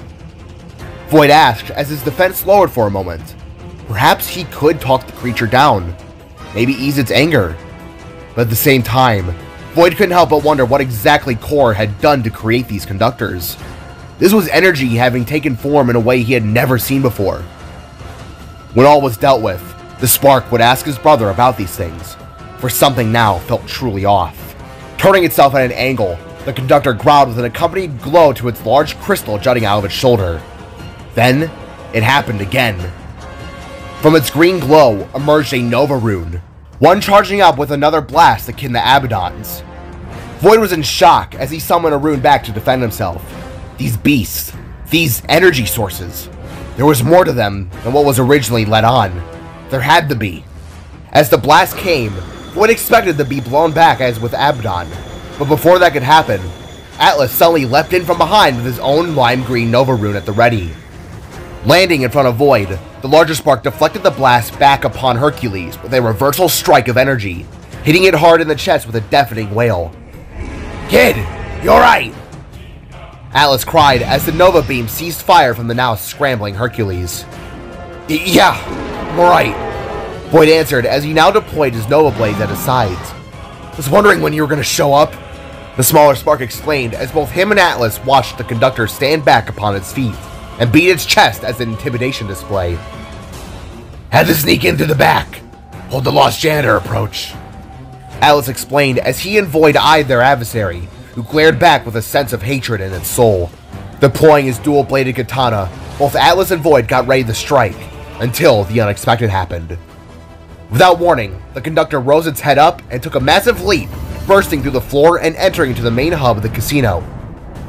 Void asked as his defense lowered for a moment. Perhaps he could talk the creature down, maybe ease its anger. But at the same time, Void couldn't help but wonder what exactly Core had done to create these conductors. This was energy having taken form in a way he had never seen before. When all was dealt with, the spark would ask his brother about these things, for something now felt truly off. Turning itself at an angle, the conductor growled with an accompanied glow to its large crystal jutting out of its shoulder. Then, it happened again. From its green glow emerged a Nova Rune, one charging up with another blast akin to Abaddon's. Void was in shock as he summoned a rune back to defend himself. These beasts, these energy sources, there was more to them than what was originally let on. There had to be. As the blast came, Void expected to be blown back as with Abaddon, but before that could happen, Atlas suddenly leapt in from behind with his own lime green Nova rune at the ready. Landing in front of Void, the larger spark deflected the blast back upon Hercules with a reversal strike of energy, hitting it hard in the chest with a deafening wail. "Kid, you alright?" Atlas cried as the Nova beam ceased fire from the now scrambling Hercules. "Yeah, I'm alright," Void answered as he now deployed his Nova blades at his sides. "Was wondering when you were going to show up," the smaller spark exclaimed as both him and Atlas watched the conductor stand back upon its feet and beat its chest as an intimidation display. "Had to sneak in through the back. Hold the lost janitor approach," Atlas explained as he and Void eyed their adversary, who glared back with a sense of hatred in its soul. Deploying his dual-bladed katana, both Atlas and Void got ready to strike, until the unexpected happened. Without warning, the conductor rose its head up and took a massive leap, bursting through the floor and entering into the main hub of the casino.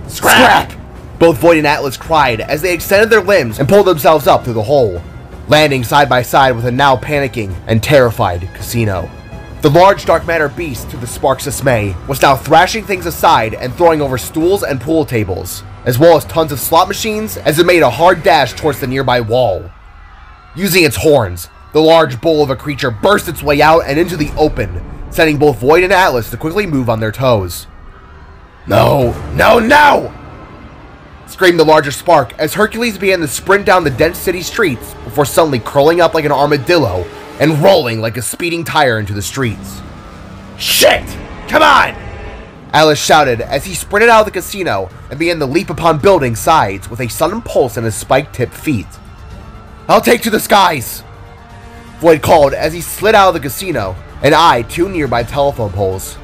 "Scrap!" Both Void and Atlas cried as they extended their limbs and pulled themselves up through the hole, landing side by side with a now panicking and terrified casino. The large dark matter beast, to the spark's dismay, was now thrashing things aside and throwing over stools and pool tables, as well as tons of slot machines as it made a hard dash towards the nearby wall. Using its horns, the large bull of a creature burst its way out and into the open, sending both Void and Atlas to quickly move on their toes. "No, no, no!" screamed the larger spark as Hercules began to sprint down the dense city streets before suddenly curling up like an armadillo and rolling like a speeding tire into the streets. "Shit! Come on!" Atlas shouted as he sprinted out of the casino and began to leap upon building sides with a sudden pulse in his spike-tipped feet. "I'll take to the skies!" Void called as he slid out of the casino and eyed two nearby telephone poles.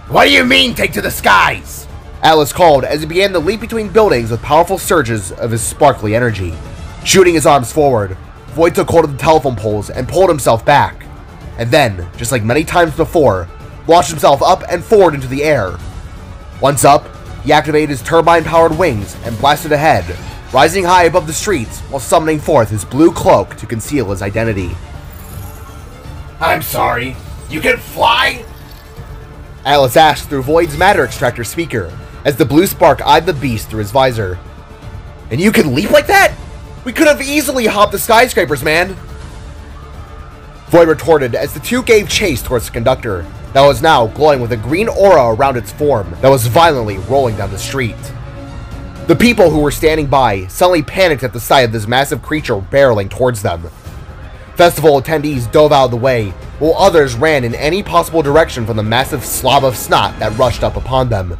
"What do you mean, take to the skies?" Atlas called as he began to leap between buildings with powerful surges of his sparkly energy. Shooting his arms forward, Void took hold of the telephone poles and pulled himself back, and then, just like many times before, launched himself up and forward into the air. Once up, he activated his turbine-powered wings and blasted ahead, rising high above the streets while summoning forth his blue cloak to conceal his identity. "I'm sorry, you can fly?" Atlas asked through Void's matter extractor speaker as the blue spark eyed the beast through his visor. "And you can leap like that? We could have easily hopped the skyscrapers, man!" Void retorted as the two gave chase towards the conductor that was now glowing with a green aura around its form that was violently rolling down the street. The people who were standing by suddenly panicked at the sight of this massive creature barreling towards them. Festival attendees dove out of the way, while others ran in any possible direction from the massive slob of snot that rushed up upon them.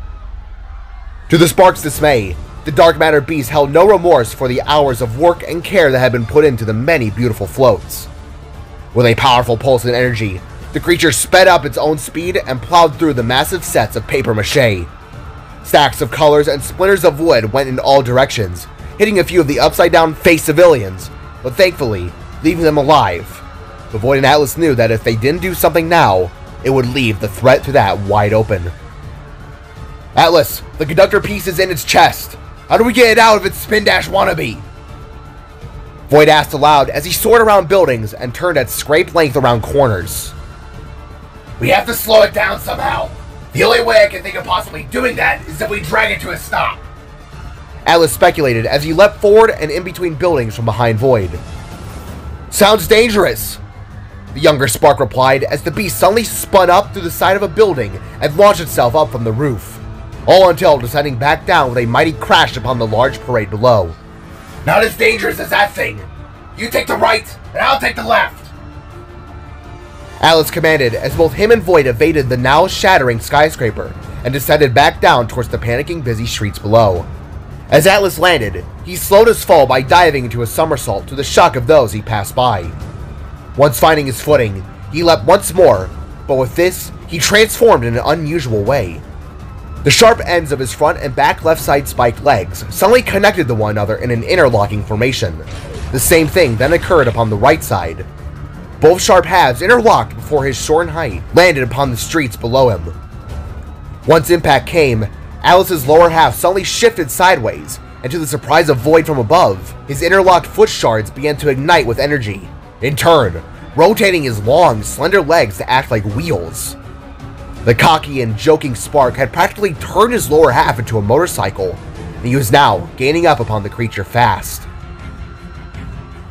To the spark's dismay, the dark matter beast held no remorse for the hours of work and care that had been put into the many beautiful floats. With a powerful pulse and energy, the creature sped up its own speed and plowed through the massive sets of paper mache. Stacks of colors and splinters of wood went in all directions, hitting a few of the upside-down face civilians, but thankfully, leaving them alive. But Void and Atlas knew that if they didn't do something now, it would leave the threat to that wide open. "Atlas, the conductor piece is in its chest. How do we get it out of its spin-dash wannabe?" Void asked aloud as he soared around buildings and turned at scrape length around corners. "We have to slow it down somehow. The only way I can think of possibly doing that is if we drag it to a stop," Atlas speculated as he leapt forward and in between buildings from behind Void. "Sounds dangerous," the younger spark replied as the beast suddenly spun up through the side of a building and launched itself up from the roof, all until descending back down with a mighty crash upon the large parade below. "Not as dangerous as that thing. You take the right, and I'll take the left," Atlas commanded as both him and Void evaded the now shattering skyscraper and descended back down towards the panicking busy streets below. As Atlas landed, he slowed his fall by diving into a somersault to the shock of those he passed by. Once finding his footing, he leapt once more, but with this, he transformed in an unusual way. The sharp ends of his front and back left side spiked legs suddenly connected to one another in an interlocking formation. The same thing then occurred upon the right side. Both sharp halves interlocked before his shorn height landed upon the streets below him. Once impact came, Atlas's lower half suddenly shifted sideways, and to the surprise of Void from above, his interlocked foot shards began to ignite with energy, in turn, rotating his long, slender legs to act like wheels. The cocky and joking Spark had practically turned his lower half into a motorcycle, and he was now gaining up upon the creature fast.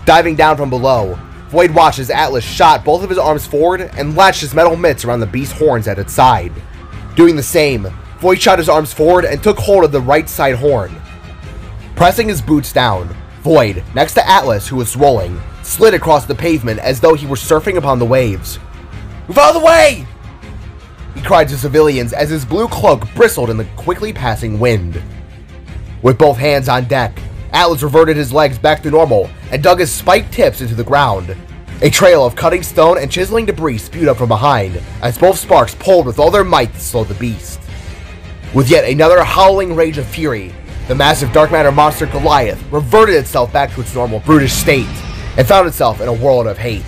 Diving down from below, Void watched as Atlas shot both of his arms forward and latched his metal mitts around the beast's horns at its side. Doing the same, Void shot his arms forward and took hold of the right side horn. Pressing his boots down, Void, next to Atlas who was rolling, slid across the pavement as though he were surfing upon the waves. "Move out of the way!" he cried to civilians as his blue cloak bristled in the quickly passing wind. With both hands on deck, Atlas reverted his legs back to normal and dug his spiked tips into the ground. A trail of cutting stone and chiseling debris spewed up from behind as both Sparks pulled with all their might to slow the beast. With yet another howling rage of fury, the massive dark matter monster Goliath reverted itself back to its normal brutish state and found itself in a world of hate.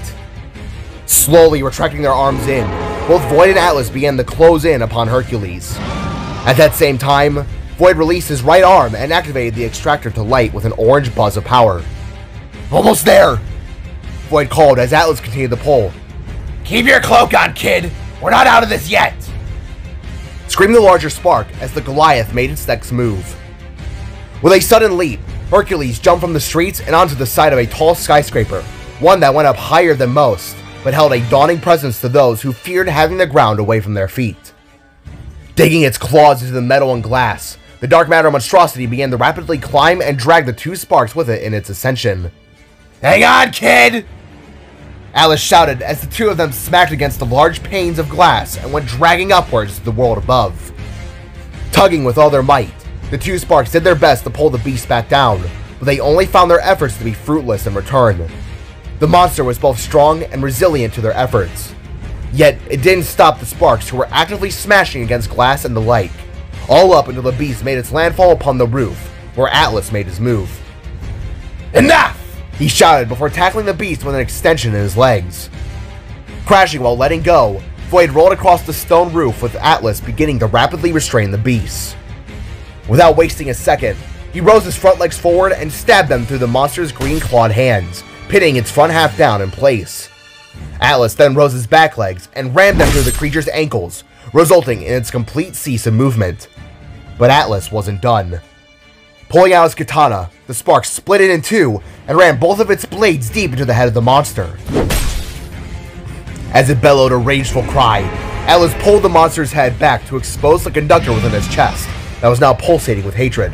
Slowly retracting their arms in, both Void and Atlas began to close in upon Hercules. At that same time, Void released his right arm and activated the extractor to light with an orange buzz of power. "Almost there!" Void called as Atlas continued to pull. "Keep your cloak on, kid! We're not out of this yet!" Screamed the larger Spark as the Goliath made its next move. With a sudden leap, Hercules jumped from the streets and onto the side of a tall skyscraper, one that went up higher than most, but held a daunting presence to those who feared having the ground away from their feet. Digging its claws into the metal and glass, the dark matter monstrosity began to rapidly climb and drag the two Sparks with it in its ascension. "Hang on, kid!" Atlas shouted as the two of them smacked against the large panes of glass and went dragging upwards to the world above. Tugging with all their might, the two Sparks did their best to pull the beast back down, but they only found their efforts to be fruitless in return. The monster was both strong and resilient to their efforts. Yet, it didn't stop the Sparks who were actively smashing against glass and the like, all up until the beast made its landfall upon the roof, where Atlas made his move. "Enough!" he shouted before tackling the beast with an extension in his legs. Crashing while letting go, Void rolled across the stone roof with Atlas beginning to rapidly restrain the beast. Without wasting a second, he rose his front legs forward and stabbed them through the monster's green-clawed hands, pinning its front half down in place. Atlas then rose his back legs and rammed them through the creature's ankles, resulting in its complete cease of movement. But Atlas wasn't done. Pulling out his katana, the Spark split it in two and ran both of its blades deep into the head of the monster. As it bellowed a rageful cry, Atlas pulled the monster's head back to expose the conductor within its chest that was now pulsating with hatred.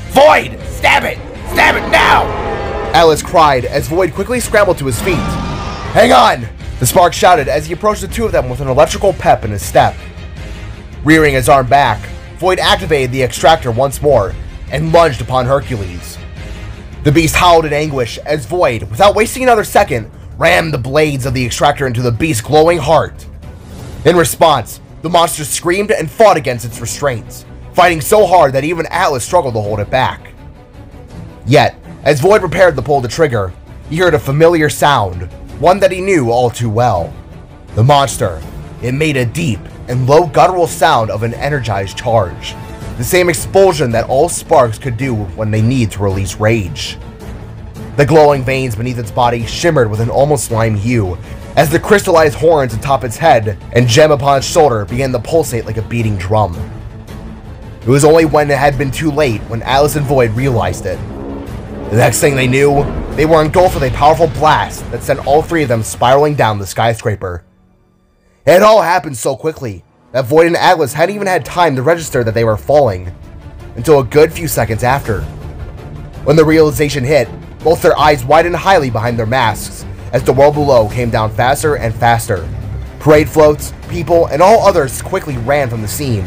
"Void! Stab it! Stab it now!" Atlas cried as Void quickly scrambled to his feet. "Hang on!" the Spark shouted as he approached the two of them with an electrical pep in his step. Rearing his arm back, Void activated the extractor once more and lunged upon Hercules. The beast howled in anguish as Void, without wasting another second, rammed the blades of the extractor into the beast's glowing heart. In response, the monster screamed and fought against its restraints, fighting so hard that even Atlas struggled to hold it back. Yet, as Void prepared to pull the trigger, he heard a familiar sound, one that he knew all too well. The monster, it made a deep and low guttural sound of an energized charge, the same expulsion that all Sparks could do when they need to release rage. The glowing veins beneath its body shimmered with an almost slime hue, as the crystallized horns atop its head and gem upon its shoulder began to pulsate like a beating drum. It was only when it had been too late when Atlas and Void realized it. The next thing they knew, they were engulfed with a powerful blast that sent all three of them spiraling down the skyscraper. It had all happened so quickly that Void and Atlas hadn't even had time to register that they were falling, until a good few seconds after. When the realization hit, both their eyes widened highly behind their masks as the world below came down faster and faster. Parade floats, people, and all others quickly ran from the scene,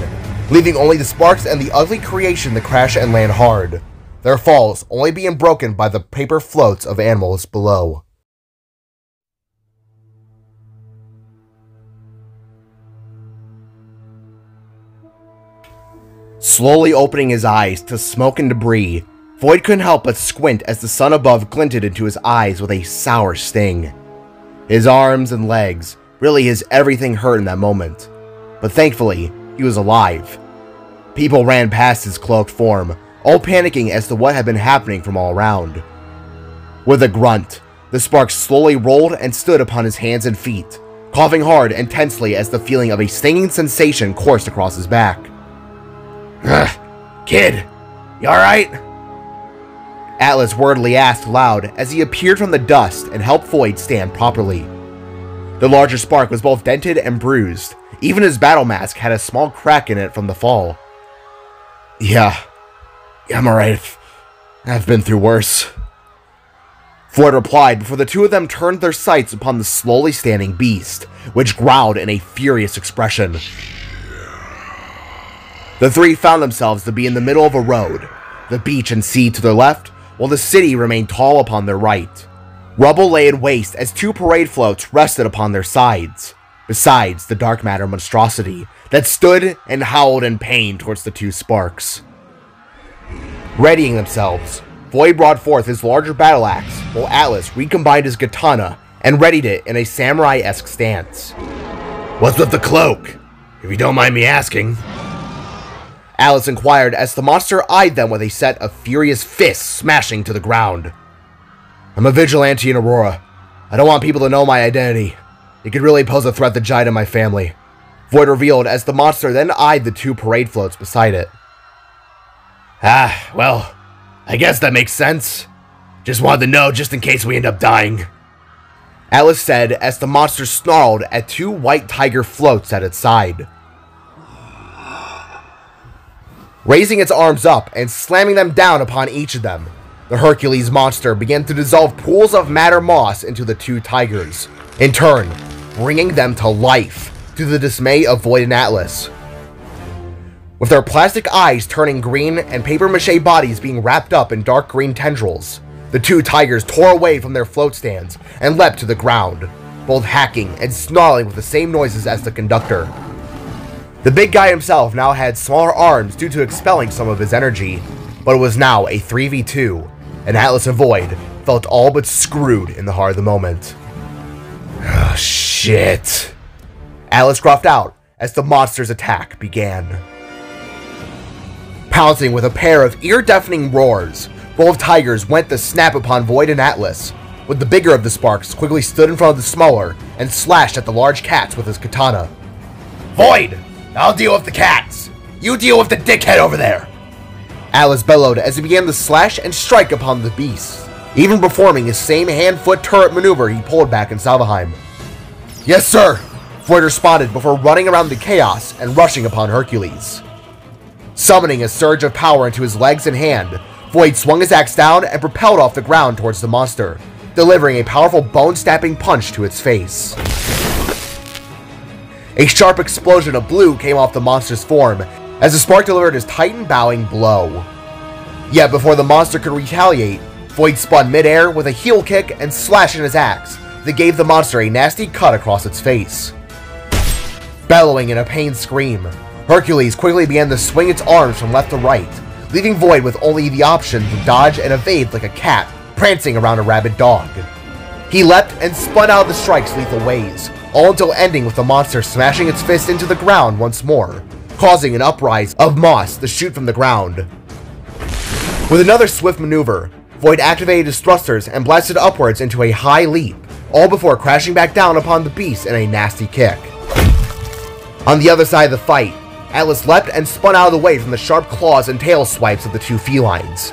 leaving only the Sparks and the ugly creation to crash and land hard, their falls only being broken by the paper floats of animals below. Slowly opening his eyes to smoke and debris, Void couldn't help but squint as the sun above glinted into his eyes with a sour sting. His arms and legs, really his everything hurt in that moment, but thankfully, he was alive. People ran past his cloaked form, all panicking as to what had been happening from all around. With a grunt, the Spark slowly rolled and stood upon his hands and feet, coughing hard and tensely as the feeling of a stinging sensation coursed across his back. Kid, you alright? Atlas wordily asked aloud as he appeared from the dust and helped Void stand properly. The larger spark was both dented and bruised. Even his battle mask had a small crack in it from the fall. Yeah, I'm alright. I've been through worse. Void replied before the two of them turned their sights upon the slowly standing beast, which growled in a furious expression. The three found themselves to be in the middle of a road, the beach and sea to their left, while the city remained tall upon their right. Rubble lay in waste as two parade floats rested upon their sides, besides the dark matter monstrosity that stood and howled in pain towards the two sparks. Readying themselves, Void brought forth his larger battle axe, while Atlas recombined his katana and readied it in a samurai-esque stance. What's with the cloak, if you don't mind me asking? Atlas inquired as the monster eyed them with a set of furious fists smashing to the ground. I'm a vigilante in Aurora. I don't want people to know my identity. It could really pose a threat to Jide and my family, Void revealed as the monster then eyed the two parade floats beside it. Well, I guess that makes sense. Just wanted to know just in case we end up dying. Atlas said as the monster snarled at two white tiger floats at its side. Raising its arms up and slamming them down upon each of them, the Hercules monster began to dissolve pools of matter moss into the two tigers, in turn, bringing them to life, to the dismay of Void and Atlas. With their plastic eyes turning green and papier-mâché bodies being wrapped up in dark green tendrils, the two tigers tore away from their float stands and leapt to the ground, both hacking and snarling with the same noises as the conductor. The big guy himself now had smaller arms due to expelling some of his energy, but it was now a 3v2, and Atlas and Void felt all but screwed in the heart of the moment. Oh, shit. Atlas gruffed out as the monster's attack began. Pouncing with a pair of ear-deafening roars, both tigers went to snap upon Void and Atlas, with the bigger of the sparks quickly stood in front of the smaller and slashed at the large cats with his katana. Void! I'll deal with the cats! You deal with the dickhead over there! Atlas bellowed as he began to slash and strike upon the beasts, even performing his same hand-foot turret maneuver he pulled back in Salvaheim. Yes, sir! Void responded before running around the chaos and rushing upon Hercules. Summoning a surge of power into his legs and hand, Void swung his axe down and propelled off the ground towards the monster, delivering a powerful bone-snapping punch to its face. A sharp explosion of blue came off the monster's form as the spark delivered his titan-bowing blow. Yet before the monster could retaliate, Void spun mid-air with a heel kick and slash in his axe that gave the monster a nasty cut across its face. Bellowing in a pained scream, Hercules quickly began to swing its arms from left to right, leaving Void with only the option to dodge and evade like a cat prancing around a rabid dog. He leapt and spun out of the strike's lethal ways, all until ending with the monster smashing its fist into the ground once more, causing an uprise of moss to shoot from the ground. With another swift maneuver, Void activated his thrusters and blasted upwards into a high leap, all before crashing back down upon the beast in a nasty kick. On the other side of the fight, Atlas leapt and spun out of the way from the sharp claws and tail swipes of the two felines.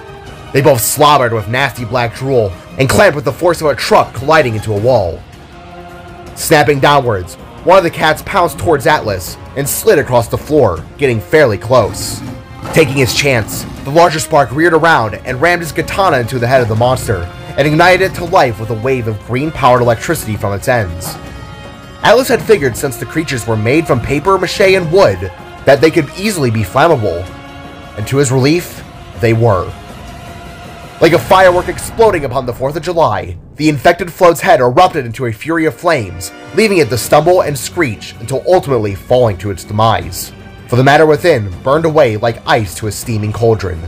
They both slobbered with nasty black drool and clamped with the force of a truck colliding into a wall. Snapping downwards, one of the cats pounced towards Atlas and slid across the floor, getting fairly close. Taking his chance, the larger spark reared around and rammed his katana into the head of the monster and ignited it to life with a wave of green-powered electricity from its ends. Atlas had figured since the creatures were made from paper, mache, and wood, that they could easily be flammable, and to his relief, they were. Like a firework exploding upon the 4th of July, the infected float's head erupted into a fury of flames, leaving it to stumble and screech until ultimately falling to its demise, for the matter within burned away like ice to a steaming cauldron.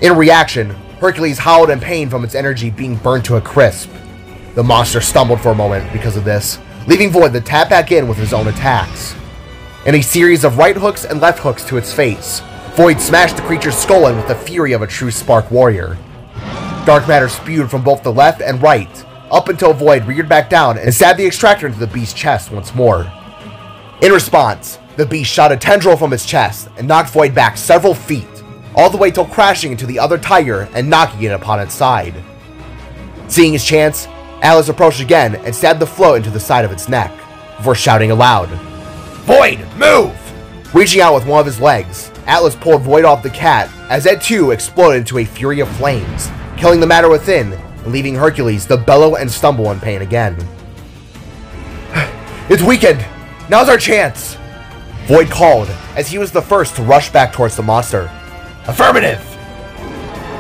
In reaction, Hercules howled in pain from its energy being burned to a crisp. The monster stumbled for a moment because of this, leaving Void to tap back in with his own attacks. In a series of right hooks and left hooks to its face, Void smashed the creature's skull in with the fury of a true Spark warrior. Dark matter spewed from both the left and right, up until Void reared back down and stabbed the extractor into the beast's chest once more. In response, the beast shot a tendril from its chest and knocked Void back several feet, all the way till crashing into the other tiger and knocking it upon its side. Seeing his chance, Atlas approached again and stabbed the float into the side of its neck, before shouting aloud, "Void, move!" Reaching out with one of his legs, Atlas pulled Void off the cat as it too exploded into a fury of flames, killing the matter within and leaving Hercules to bellow and stumble in pain again. "It's weakened! Now's our chance!" Void called as he was the first to rush back towards the monster. "Affirmative!"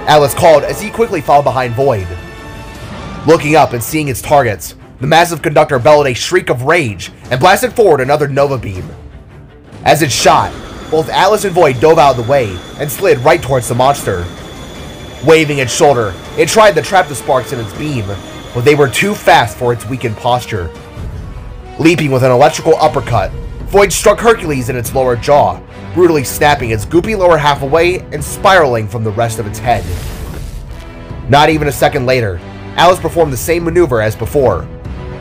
Atlas called as he quickly followed behind Void. Looking up and seeing its targets, the massive conductor bellowed a shriek of rage and blasted forward another Nova Beam. As it shot, both Atlas and Void dove out of the way and slid right towards the monster. Waving its shoulder, it tried to trap the sparks in its beam, but they were too fast for its weakened posture. Leaping with an electrical uppercut, Void struck Hercules in its lower jaw, brutally snapping its goopy lower half away and spiraling from the rest of its head. Not even a second later, Atlas performed the same maneuver as before.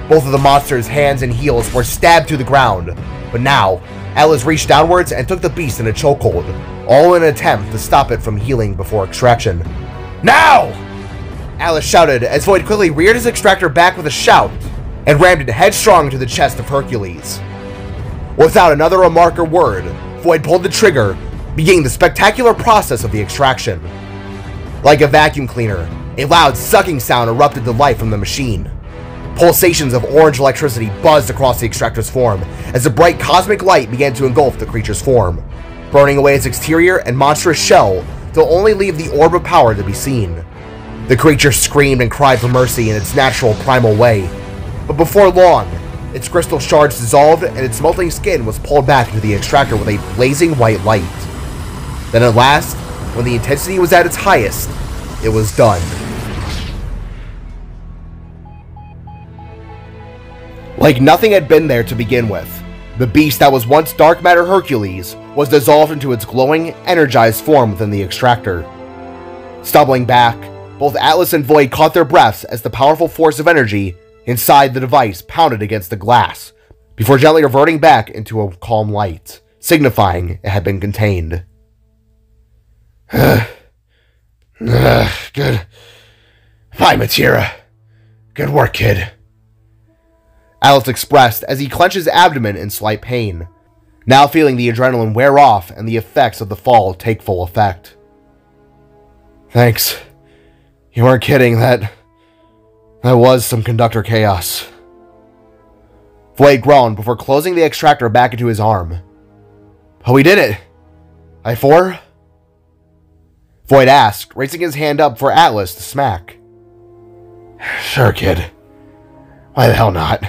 Both of the monster's hands and heels were stabbed to the ground, but now, Atlas reached downwards and took the beast in a chokehold, all in an attempt to stop it from healing before extraction. "Now!" Atlas shouted as Void quickly reared his extractor back with a shout and rammed it headstrong to the chest of Hercules. Without another remark or word, Void pulled the trigger, beginning the spectacular process of the extraction. Like a vacuum cleaner, a loud sucking sound erupted to life from the machine. Pulsations of orange electricity buzzed across the extractor's form as a bright cosmic light began to engulf the creature's form, burning away its exterior and monstrous shell to only leave the orb of power to be seen. The creature screamed and cried for mercy in its natural primal way, but before long, its crystal shards dissolved and its melting skin was pulled back into the extractor with a blazing white light. Then at last, when the intensity was at its highest, it was done. Like nothing had been there to begin with, the beast that was once Dark Matter Hercules was dissolved into its glowing, energized form within the extractor. Stumbling back, both Atlas and Void caught their breaths as the powerful force of energy inside the device pounded against the glass, before gently reverting back into a calm light, signifying it had been contained. Good. Fine, Matira. Good work, kid. Atlas expressed as he clenched his abdomen in slight pain, now feeling the adrenaline wear off and the effects of the fall take full effect. Thanks. You weren't kidding, that was some conductor chaos. Void groaned before closing the extractor back into his arm. But we did it! I-4? Void asked, raising his hand up for Atlas to smack. Sure, kid. Why the hell not?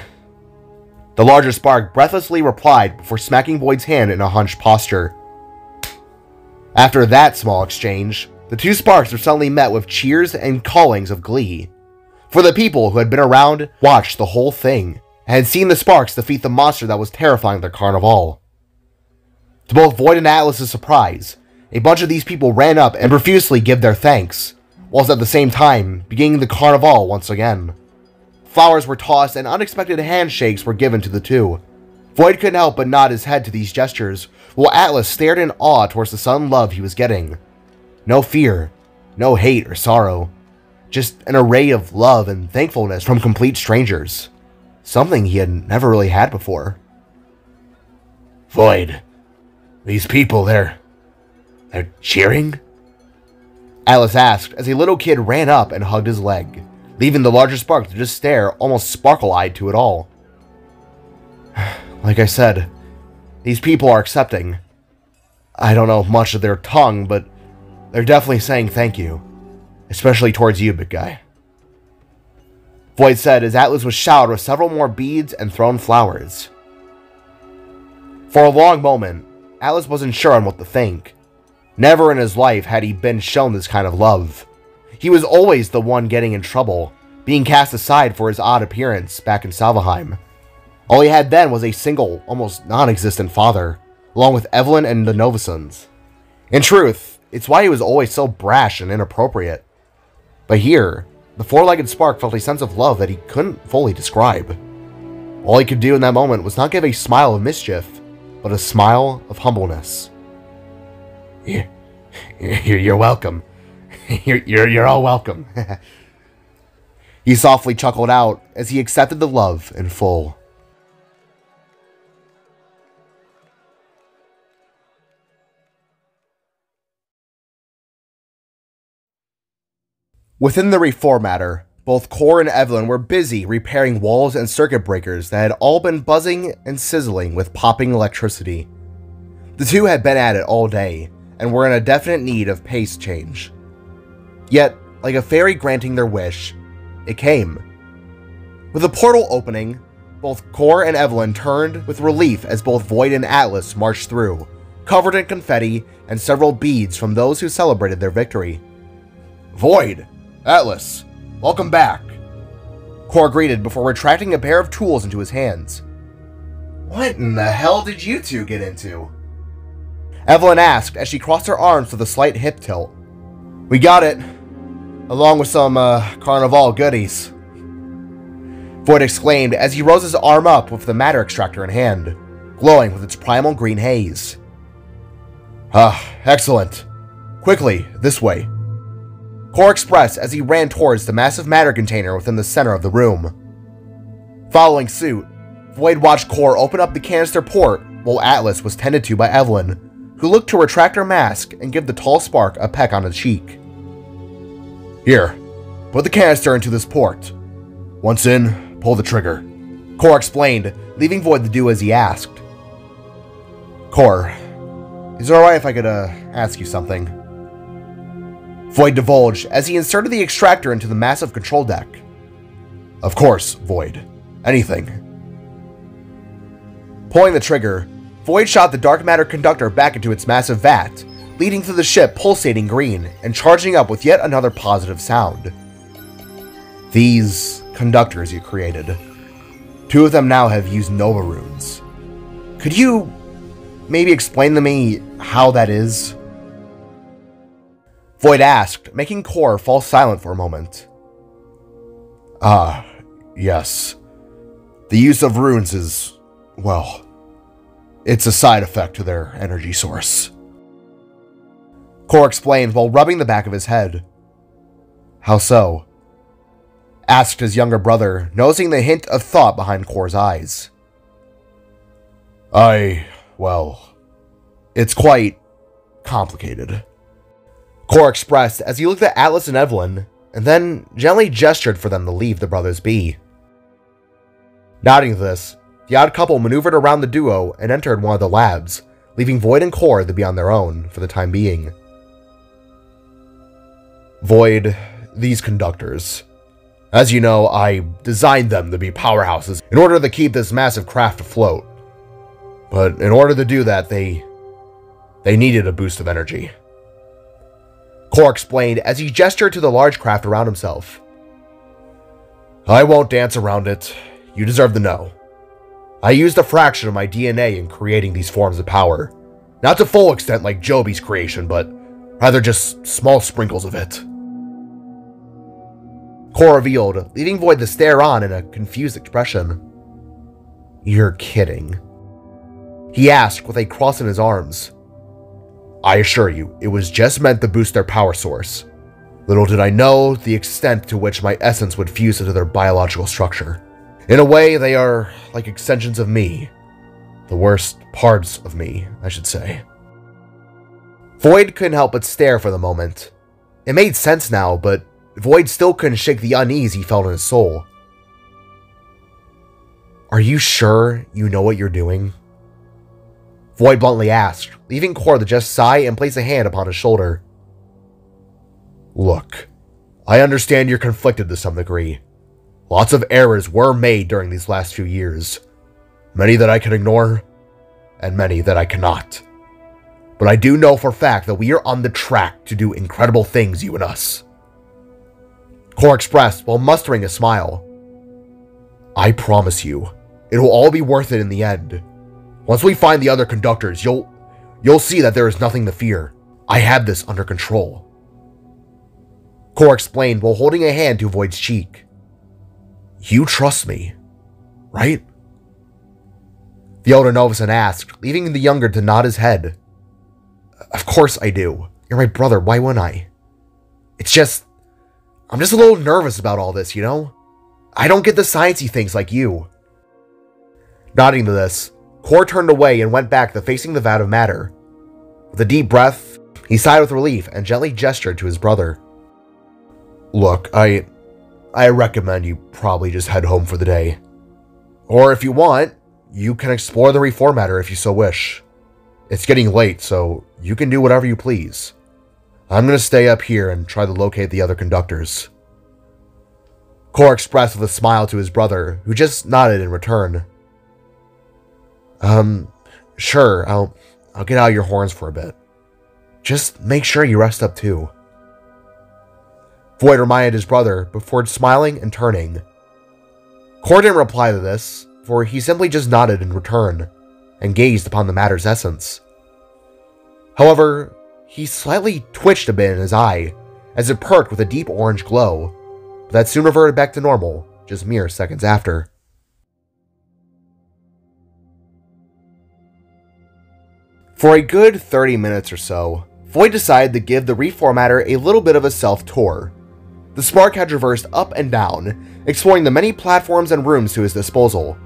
The larger spark breathlessly replied before smacking Void's hand in a hunched posture. After that small exchange, the two sparks were suddenly met with cheers and callings of glee. For the people who had been around watched the whole thing, and had seen the sparks defeat the monster that was terrifying their carnival. To both Void and Atlas's surprise, a bunch of these people ran up and profusely gave their thanks, whilst at the same time beginning the carnival once again. Flowers were tossed and unexpected handshakes were given to the two. Void couldn't help but nod his head to these gestures, while Atlas stared in awe towards the sudden love he was getting. No fear, no hate or sorrow, just an array of love and thankfulness from complete strangers. Something he had never really had before. Void, these people, they're cheering? Atlas asked as a little kid ran up and hugged his leg, leaving the larger spark to just stare almost sparkle-eyed to it all. Like I said, these people are accepting. I don't know much of their tongue, but they're definitely saying thank you. Especially towards you, big guy. Void said as Atlas was showered with several more beads and thrown flowers. For a long moment, Atlas wasn't sure on what to think. Never in his life had he been shown this kind of love. He was always the one getting in trouble, being cast aside for his odd appearance back in Salvaheim. All he had then was a single, almost non-existent father, along with Evelyn and the Novasons. In truth, it's why he was always so brash and inappropriate. But here, the four-legged spark felt a sense of love that he couldn't fully describe. All he could do in that moment was not give a smile of mischief, but a smile of humbleness. You're welcome. You're all welcome. He softly chuckled out as he accepted the love in full. Within the reformatter, both Core and Evelyn were busy repairing walls and circuit breakers that had all been buzzing and sizzling with popping electricity. The two had been at it all day, and were in a definite need of pace change. Yet, like a fairy granting their wish, it came. With the portal opening, both Core and Evelyn turned with relief as both Void and Atlas marched through, covered in confetti and several beads from those who celebrated their victory. "Void! Atlas! Welcome back!" Core greeted before retracting a pair of tools into his hands. "What in the hell did you two get into?" Evelyn asked as she crossed her arms with a slight hip tilt. "We got it, along with some, Carnival goodies," Void exclaimed as he rose his arm up with the matter extractor in hand, glowing with its primal green haze. Excellent. Quickly, this way," Core expressed as he ran towards the massive matter container within the center of the room. Following suit, Void watched Core open up the canister port while Atlas was tended to by Evelyn, who looked to retract her mask and give the tall spark a peck on the cheek. "Here, put the canister into this port. Once in, pull the trigger," Core explained, leaving Void to do as he asked. "Core, is it alright if I could, ask you something?" Void divulged as he inserted the extractor into the massive control deck. "Of course, Void. Anything." Pulling the trigger, Void shot the dark matter conductor back into its massive vat, leading to the ship pulsating green and charging up with yet another positive sound. "These conductors you created, 2 of them now have used Nova runes. Could you maybe explain to me how that is?" Void asked, making Core fall silent for a moment. Yes. The use of runes is, well, it's a side effect to their energy source," Core explained while rubbing the back of his head. "How so?" asked his younger brother, noticing the hint of thought behind Core's eyes. Well, it's quite complicated," Core expressed as he looked at Atlas and Evelyn, and then gently gestured for them to leave the brothers be. Nodding to this, the odd couple maneuvered around the duo and entered one of the labs, leaving Void and Core to be on their own for the time being. "Void, these conductors. As you know, I designed them to be powerhouses in order to keep this massive craft afloat. But in order to do that, they needed a boost of energy," Core explained as he gestured to the large craft around himself. "I won't dance around it. You deserve to know. I used a fraction of my DNA in creating these forms of power. Not to full extent like Joby's creation, but rather just small sprinkles of it," Core revealed, leaving Void to stare on in a confused expression. "You're kidding?" he asked with a cross in his arms. "I assure you, it was just meant to boost their power source. Little did I know the extent to which my essence would fuse into their biological structure. In a way, they are like extensions of me. The worst parts of me, I should say." Void couldn't help but stare for the moment. It made sense now, but Void still couldn't shake the unease he felt in his soul. "Are you sure you know what you're doing?" Void bluntly asked, leaving Core to just sigh and place a hand upon his shoulder. "Look, I understand you're conflicted to some degree. Lots of errors were made during these last few years. Many that I can ignore, and many that I cannot. But I do know for a fact that we are on the track to do incredible things, you and us," Core expressed while mustering a smile. "I promise you, it will all be worth it in the end. Once we find the other conductors, you'll see that there is nothing to fear. I have this under control." Cor explained while holding a hand to Void's cheek. You trust me, right? The older Novisan asked, leaving the younger to nod his head. Of course I do. You're my brother, why wouldn't I? I'm just a little nervous about all this, you know? I don't get the sciencey things like you. Nodding to this, Cor turned away and went back to facing the vat of matter. With a deep breath, he sighed with relief and gently gestured to his brother. Look, I recommend you probably just head home for the day. Or if you want, you can explore the reformatter if you so wish. It's getting late, so you can do whatever you please. I'm going to stay up here and try to locate the other conductors. Cor expressed with a smile to his brother, who just nodded in return. Sure, I'll get out of your horns for a bit. Just make sure you rest up too. Void reminded his brother before smiling and turning. Cor didn't reply to this, for he simply just nodded in return, and gazed upon the matter's essence. However, he slightly twitched a bit in his eye, as it perked with a deep orange glow, but that soon reverted back to normal, just mere seconds after. For a good 30 minutes or so, Void decided to give the reformatter a little bit of a self-tour. The spark had traversed up and down, exploring the many platforms and rooms to his disposal,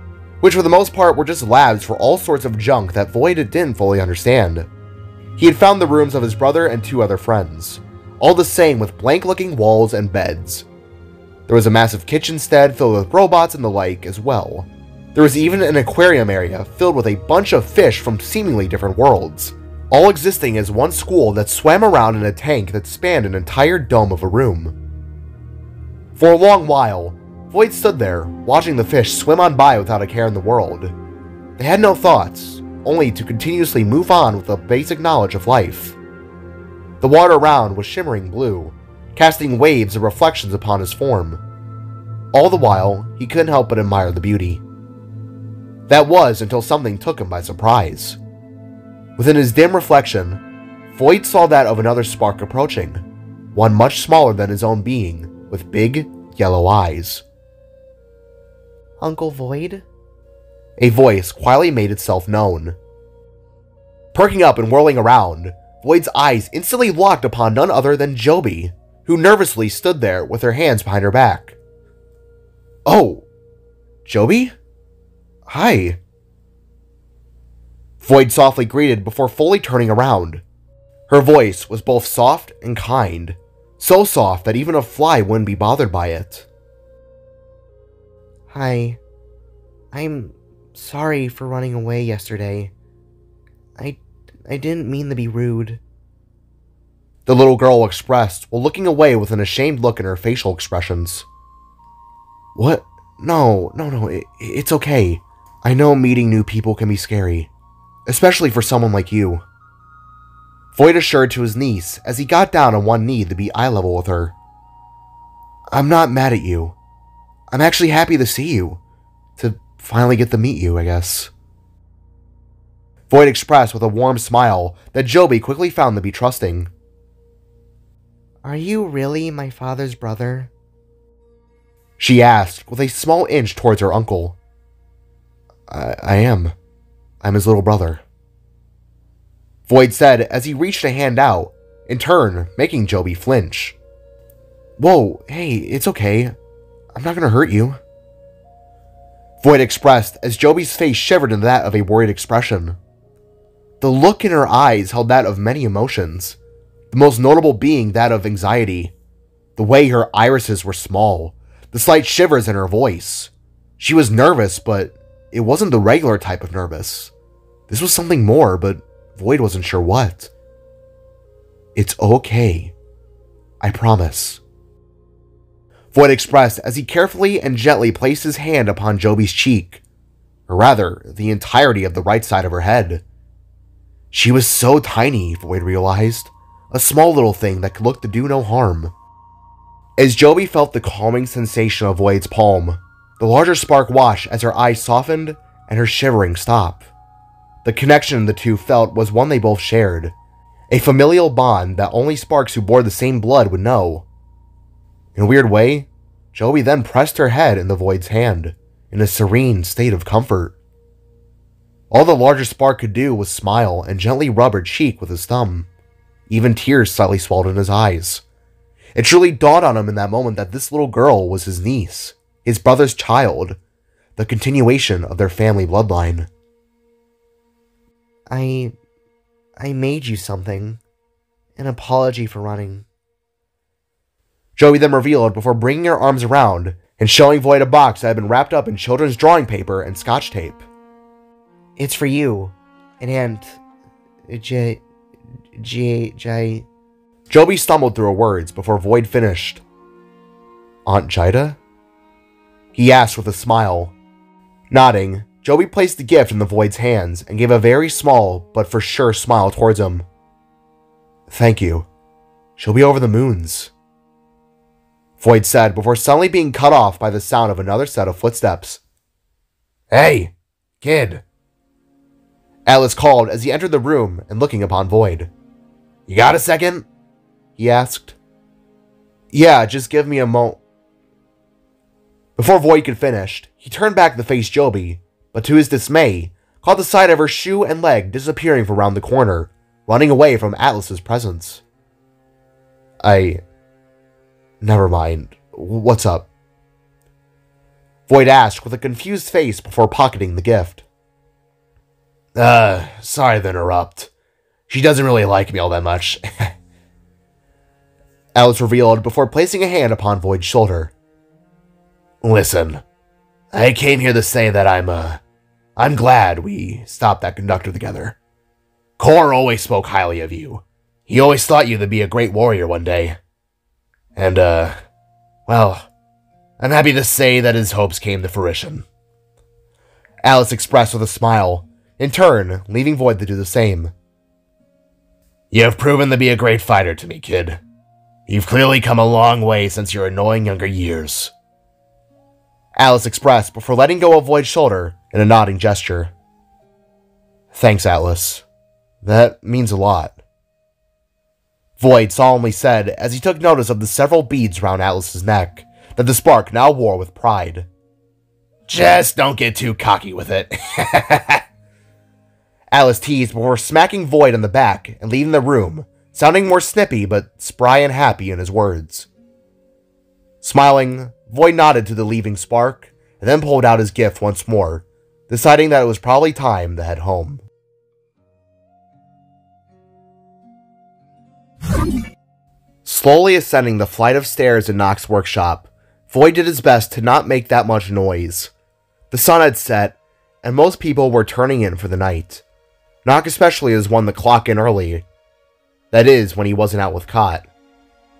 which for the most part were just labs for all sorts of junk that Void didn't fully understand. He had found the rooms of his brother and 2 other friends, all the same with blank-looking walls and beds. There was a massive kitchen stead filled with robots and the like as well. There was even an aquarium area filled with a bunch of fish from seemingly different worlds, all existing as one school that swam around in a tank that spanned an entire dome of a room. For a long while, Void stood there, watching the fish swim on by without a care in the world. They had no thoughts, only to continuously move on with the basic knowledge of life. The water around was shimmering blue, casting waves of reflections upon his form. All the while, he couldn't help but admire the beauty. That was until something took him by surprise. Within his dim reflection, Void saw that of another spark approaching, one much smaller than his own being, with big, yellow eyes. Uncle Void? A voice quietly made itself known. Perking up and whirling around, Void's eyes instantly locked upon none other than Joby, who nervously stood there with her hands behind her back. Oh, Joby? Hi. Void softly greeted before fully turning around. Her voice was both soft and kind, so soft that even a fly wouldn't be bothered by it. Hi. I'm sorry for running away yesterday. I didn't mean to be rude. The little girl expressed while looking away with an ashamed look in her facial expressions. What? No, it's okay. I know meeting new people can be scary, especially for someone like you. Void assured to his niece as he got down on one knee to be eye level with her. I'm not mad at you. I'm actually happy to see you. To finally get to meet you, I guess. Void expressed with a warm smile that Joby quickly found to be trusting. Are you really my father's brother? She asked with a small inch towards her uncle. I am. I'm his little brother. Void said as he reached a hand out, in turn making Joby flinch. Whoa, hey, it's okay. I'm not gonna hurt you. Void expressed as Joby's face shivered into that of a worried expression. The look in her eyes held that of many emotions, the most notable being that of anxiety. The way her irises were small, the slight shivers in her voice. She was nervous, but it wasn't the regular type of nervous. This was something more, but Void wasn't sure what. It's okay. I promise. Void expressed as he carefully and gently placed his hand upon Joby's cheek, or rather, the entirety of the right side of her head. She was so tiny, Void realized, a small little thing that could look to do no harm. As Joby felt the calming sensation of Void's palm, the larger spark watched as her eyes softened and her shivering stopped. The connection the two felt was one they both shared, a familial bond that only sparks who bore the same blood would know. In a weird way, Joey then pressed her head in the Void's hand, in a serene state of comfort. All the larger Spark could do was smile and gently rub her cheek with his thumb. Even tears slightly swelled in his eyes. It truly dawned on him in that moment that this little girl was his niece, his brother's child, the continuation of their family bloodline. I made you something. An apology for running. Joey then revealed before bringing her arms around and showing Void a box that had been wrapped up in children's drawing paper and scotch tape. It's for you. And Aunt... Joey stumbled through her words before Void finished. Aunt Jida? He asked with a smile. Nodding, Joey placed the gift in the Void's hands and gave a very small but for sure smile towards him. Thank you. She'll be over the moons, Void said before suddenly being cut off by the sound of another set of footsteps. Hey, kid, Atlas called as he entered the room and looking upon Void. You got a second? He asked. Yeah, just give me a mo. Before Void could finish, he turned back to face Joby, but to his dismay, caught the sight of her shoe and leg disappearing from around the corner, running away from Atlas's presence. Never mind. What's up? Void asked with a confused face before pocketing the gift. Sorry to interrupt. She doesn't really like me all that much. Atlas revealed before placing a hand upon Void's shoulder. Listen, I came here to say that I'm glad we stopped that conductor together. Kor always spoke highly of you. He always thought you to be a great warrior one day. And, well, I'm happy to say that his hopes came to fruition. Alice expressed with a smile, in turn, leaving Void to do the same. You have proven to be a great fighter to me, kid. You've clearly come a long way since your annoying younger years. Alice expressed before letting go of Void's shoulder in a nodding gesture. Thanks, Atlas. That means a lot. Void solemnly said as he took notice of the several beads round Atlas's neck that the Spark now wore with pride. Just don't get too cocky with it. Atlas teased before smacking Void on the back and leaving the room, sounding more snippy but spry and happy in his words. Smiling, Void nodded to the leaving Spark and then pulled out his gift once more, deciding that it was probably time to head home. Slowly ascending the flight of stairs in Nox's workshop, Void did his best to not make that much noise. The sun had set, and most people were turning in for the night. Nox especially is one to clock in early. That is, when he wasn't out with Cot.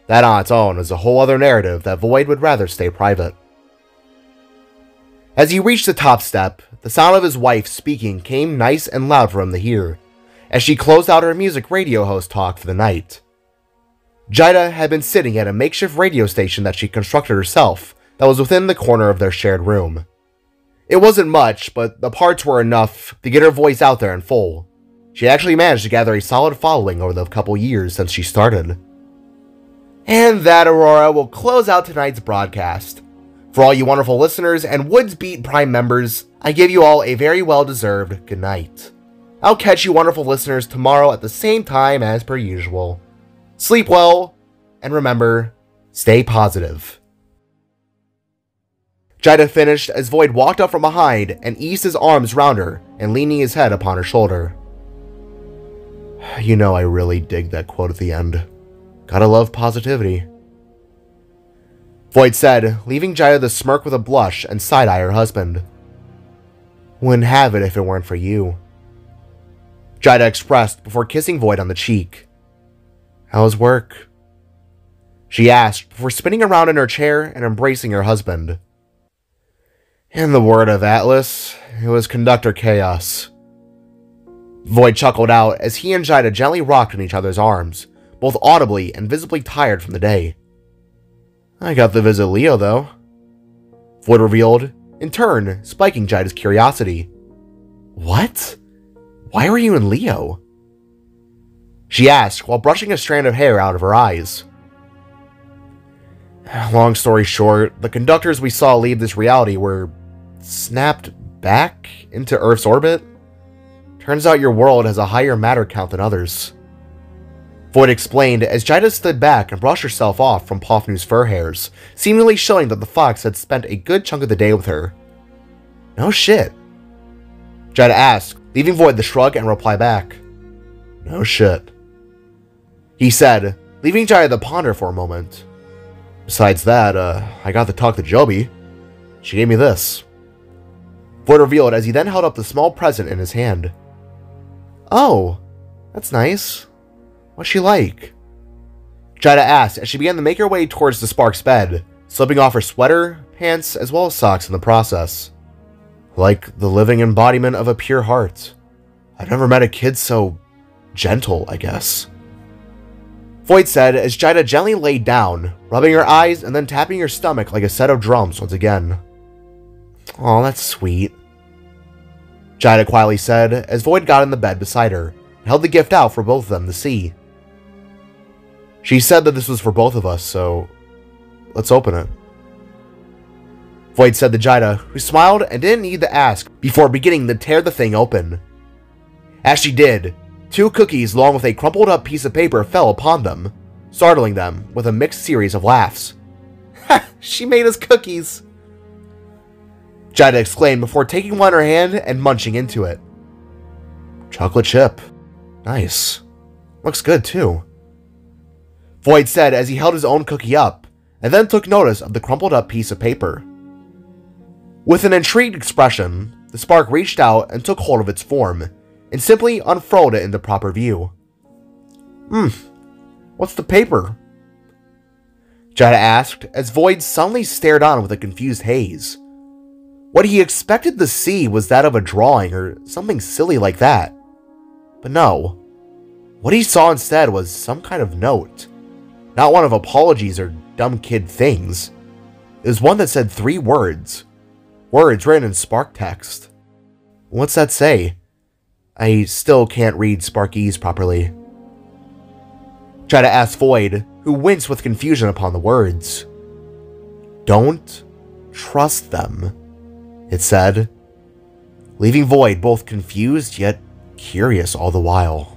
That on its own is a whole other narrative that Void would rather stay private. As he reached the top step, the sound of his wife speaking came nice and loud for him to hear, as she closed out her music radio host talk for the night. Jida had been sitting at a makeshift radio station that she constructed herself that was within the corner of their shared room. It wasn't much, but the parts were enough to get her voice out there in full. She actually managed to gather a solid following over the couple years since she started. And that, Aurora, will close out tonight's broadcast. For all you wonderful listeners and Woods Beat Prime members, I give you all a very well-deserved good night. I'll catch you wonderful listeners tomorrow at the same time as per usual. Sleep well, and remember, stay positive. Jida finished as Void walked up from behind and eased his arms round her and leaning his head upon her shoulder. You know I really dig that quote at the end. Gotta love positivity. Void said, leaving Jida to smirk with a blush and side-eye her husband. Wouldn't have it if it weren't for you. Jida expressed before kissing Void on the cheek. How's work? She asked before spinning around in her chair and embracing her husband. In the word of Atlas, it was Conductor Chaos. Void chuckled out as he and Jida gently rocked in each other's arms, both audibly and visibly tired from the day. I got to visit Leo, though. Void revealed, in turn, spiking Jida's curiosity. What? Why were you in Leo? She asked while brushing a strand of hair out of her eyes. Long story short, the conductors we saw leave this reality were snapped back into Earth's orbit. Turns out your world has a higher matter count than others. Void explained as Jida stood back and brushed herself off from Pofnu's fur hairs, seemingly showing that the fox had spent a good chunk of the day with her. No shit. Jida asked, leaving Void the shrug and reply back. No shit. He said, leaving Jida to ponder for a moment. Besides that, I got to talk to Joby. She gave me this. Void revealed as he then held up the small present in his hand. Oh, that's nice. What's she like? Jida asked as she began to make her way towards the Spark's bed, slipping off her sweater, pants, as well as socks in the process. Like the living embodiment of a pure heart. I've never met a kid so gentle, I guess. Void said as Jida gently laid down, rubbing her eyes and then tapping her stomach like a set of drums once again. Aw, that's sweet. Jida quietly said as Void got in the bed beside her and held the gift out for both of them to see. She said that this was for both of us, so let's open it. Void said to Jida, who smiled and didn't need to ask before beginning to tear the thing open. As she did, 2 cookies along with a crumpled up piece of paper fell upon them, startling them with a mixed series of laughs. Ha! She made us cookies! Jida exclaimed before taking one in her hand and munching into it. Chocolate chip. Nice. Looks good too. Void said as he held his own cookie up, and then took notice of the crumpled up piece of paper. With an intrigued expression, the Spark reached out and took hold of its form, and simply unfurled it into proper view. What's the paper? Jida asked as Void suddenly stared on with a confused haze. What he expected to see was that of a drawing or something silly like that. But no. What he saw instead was some kind of note. Not one of apologies or dumb kid things. It was one that said 3 words. Words written in Spark text. What's that say? I still can't read Sparkese properly. Jida asked Void, who winced with confusion upon the words. Don't trust them, it said, leaving Void both confused yet curious all the while.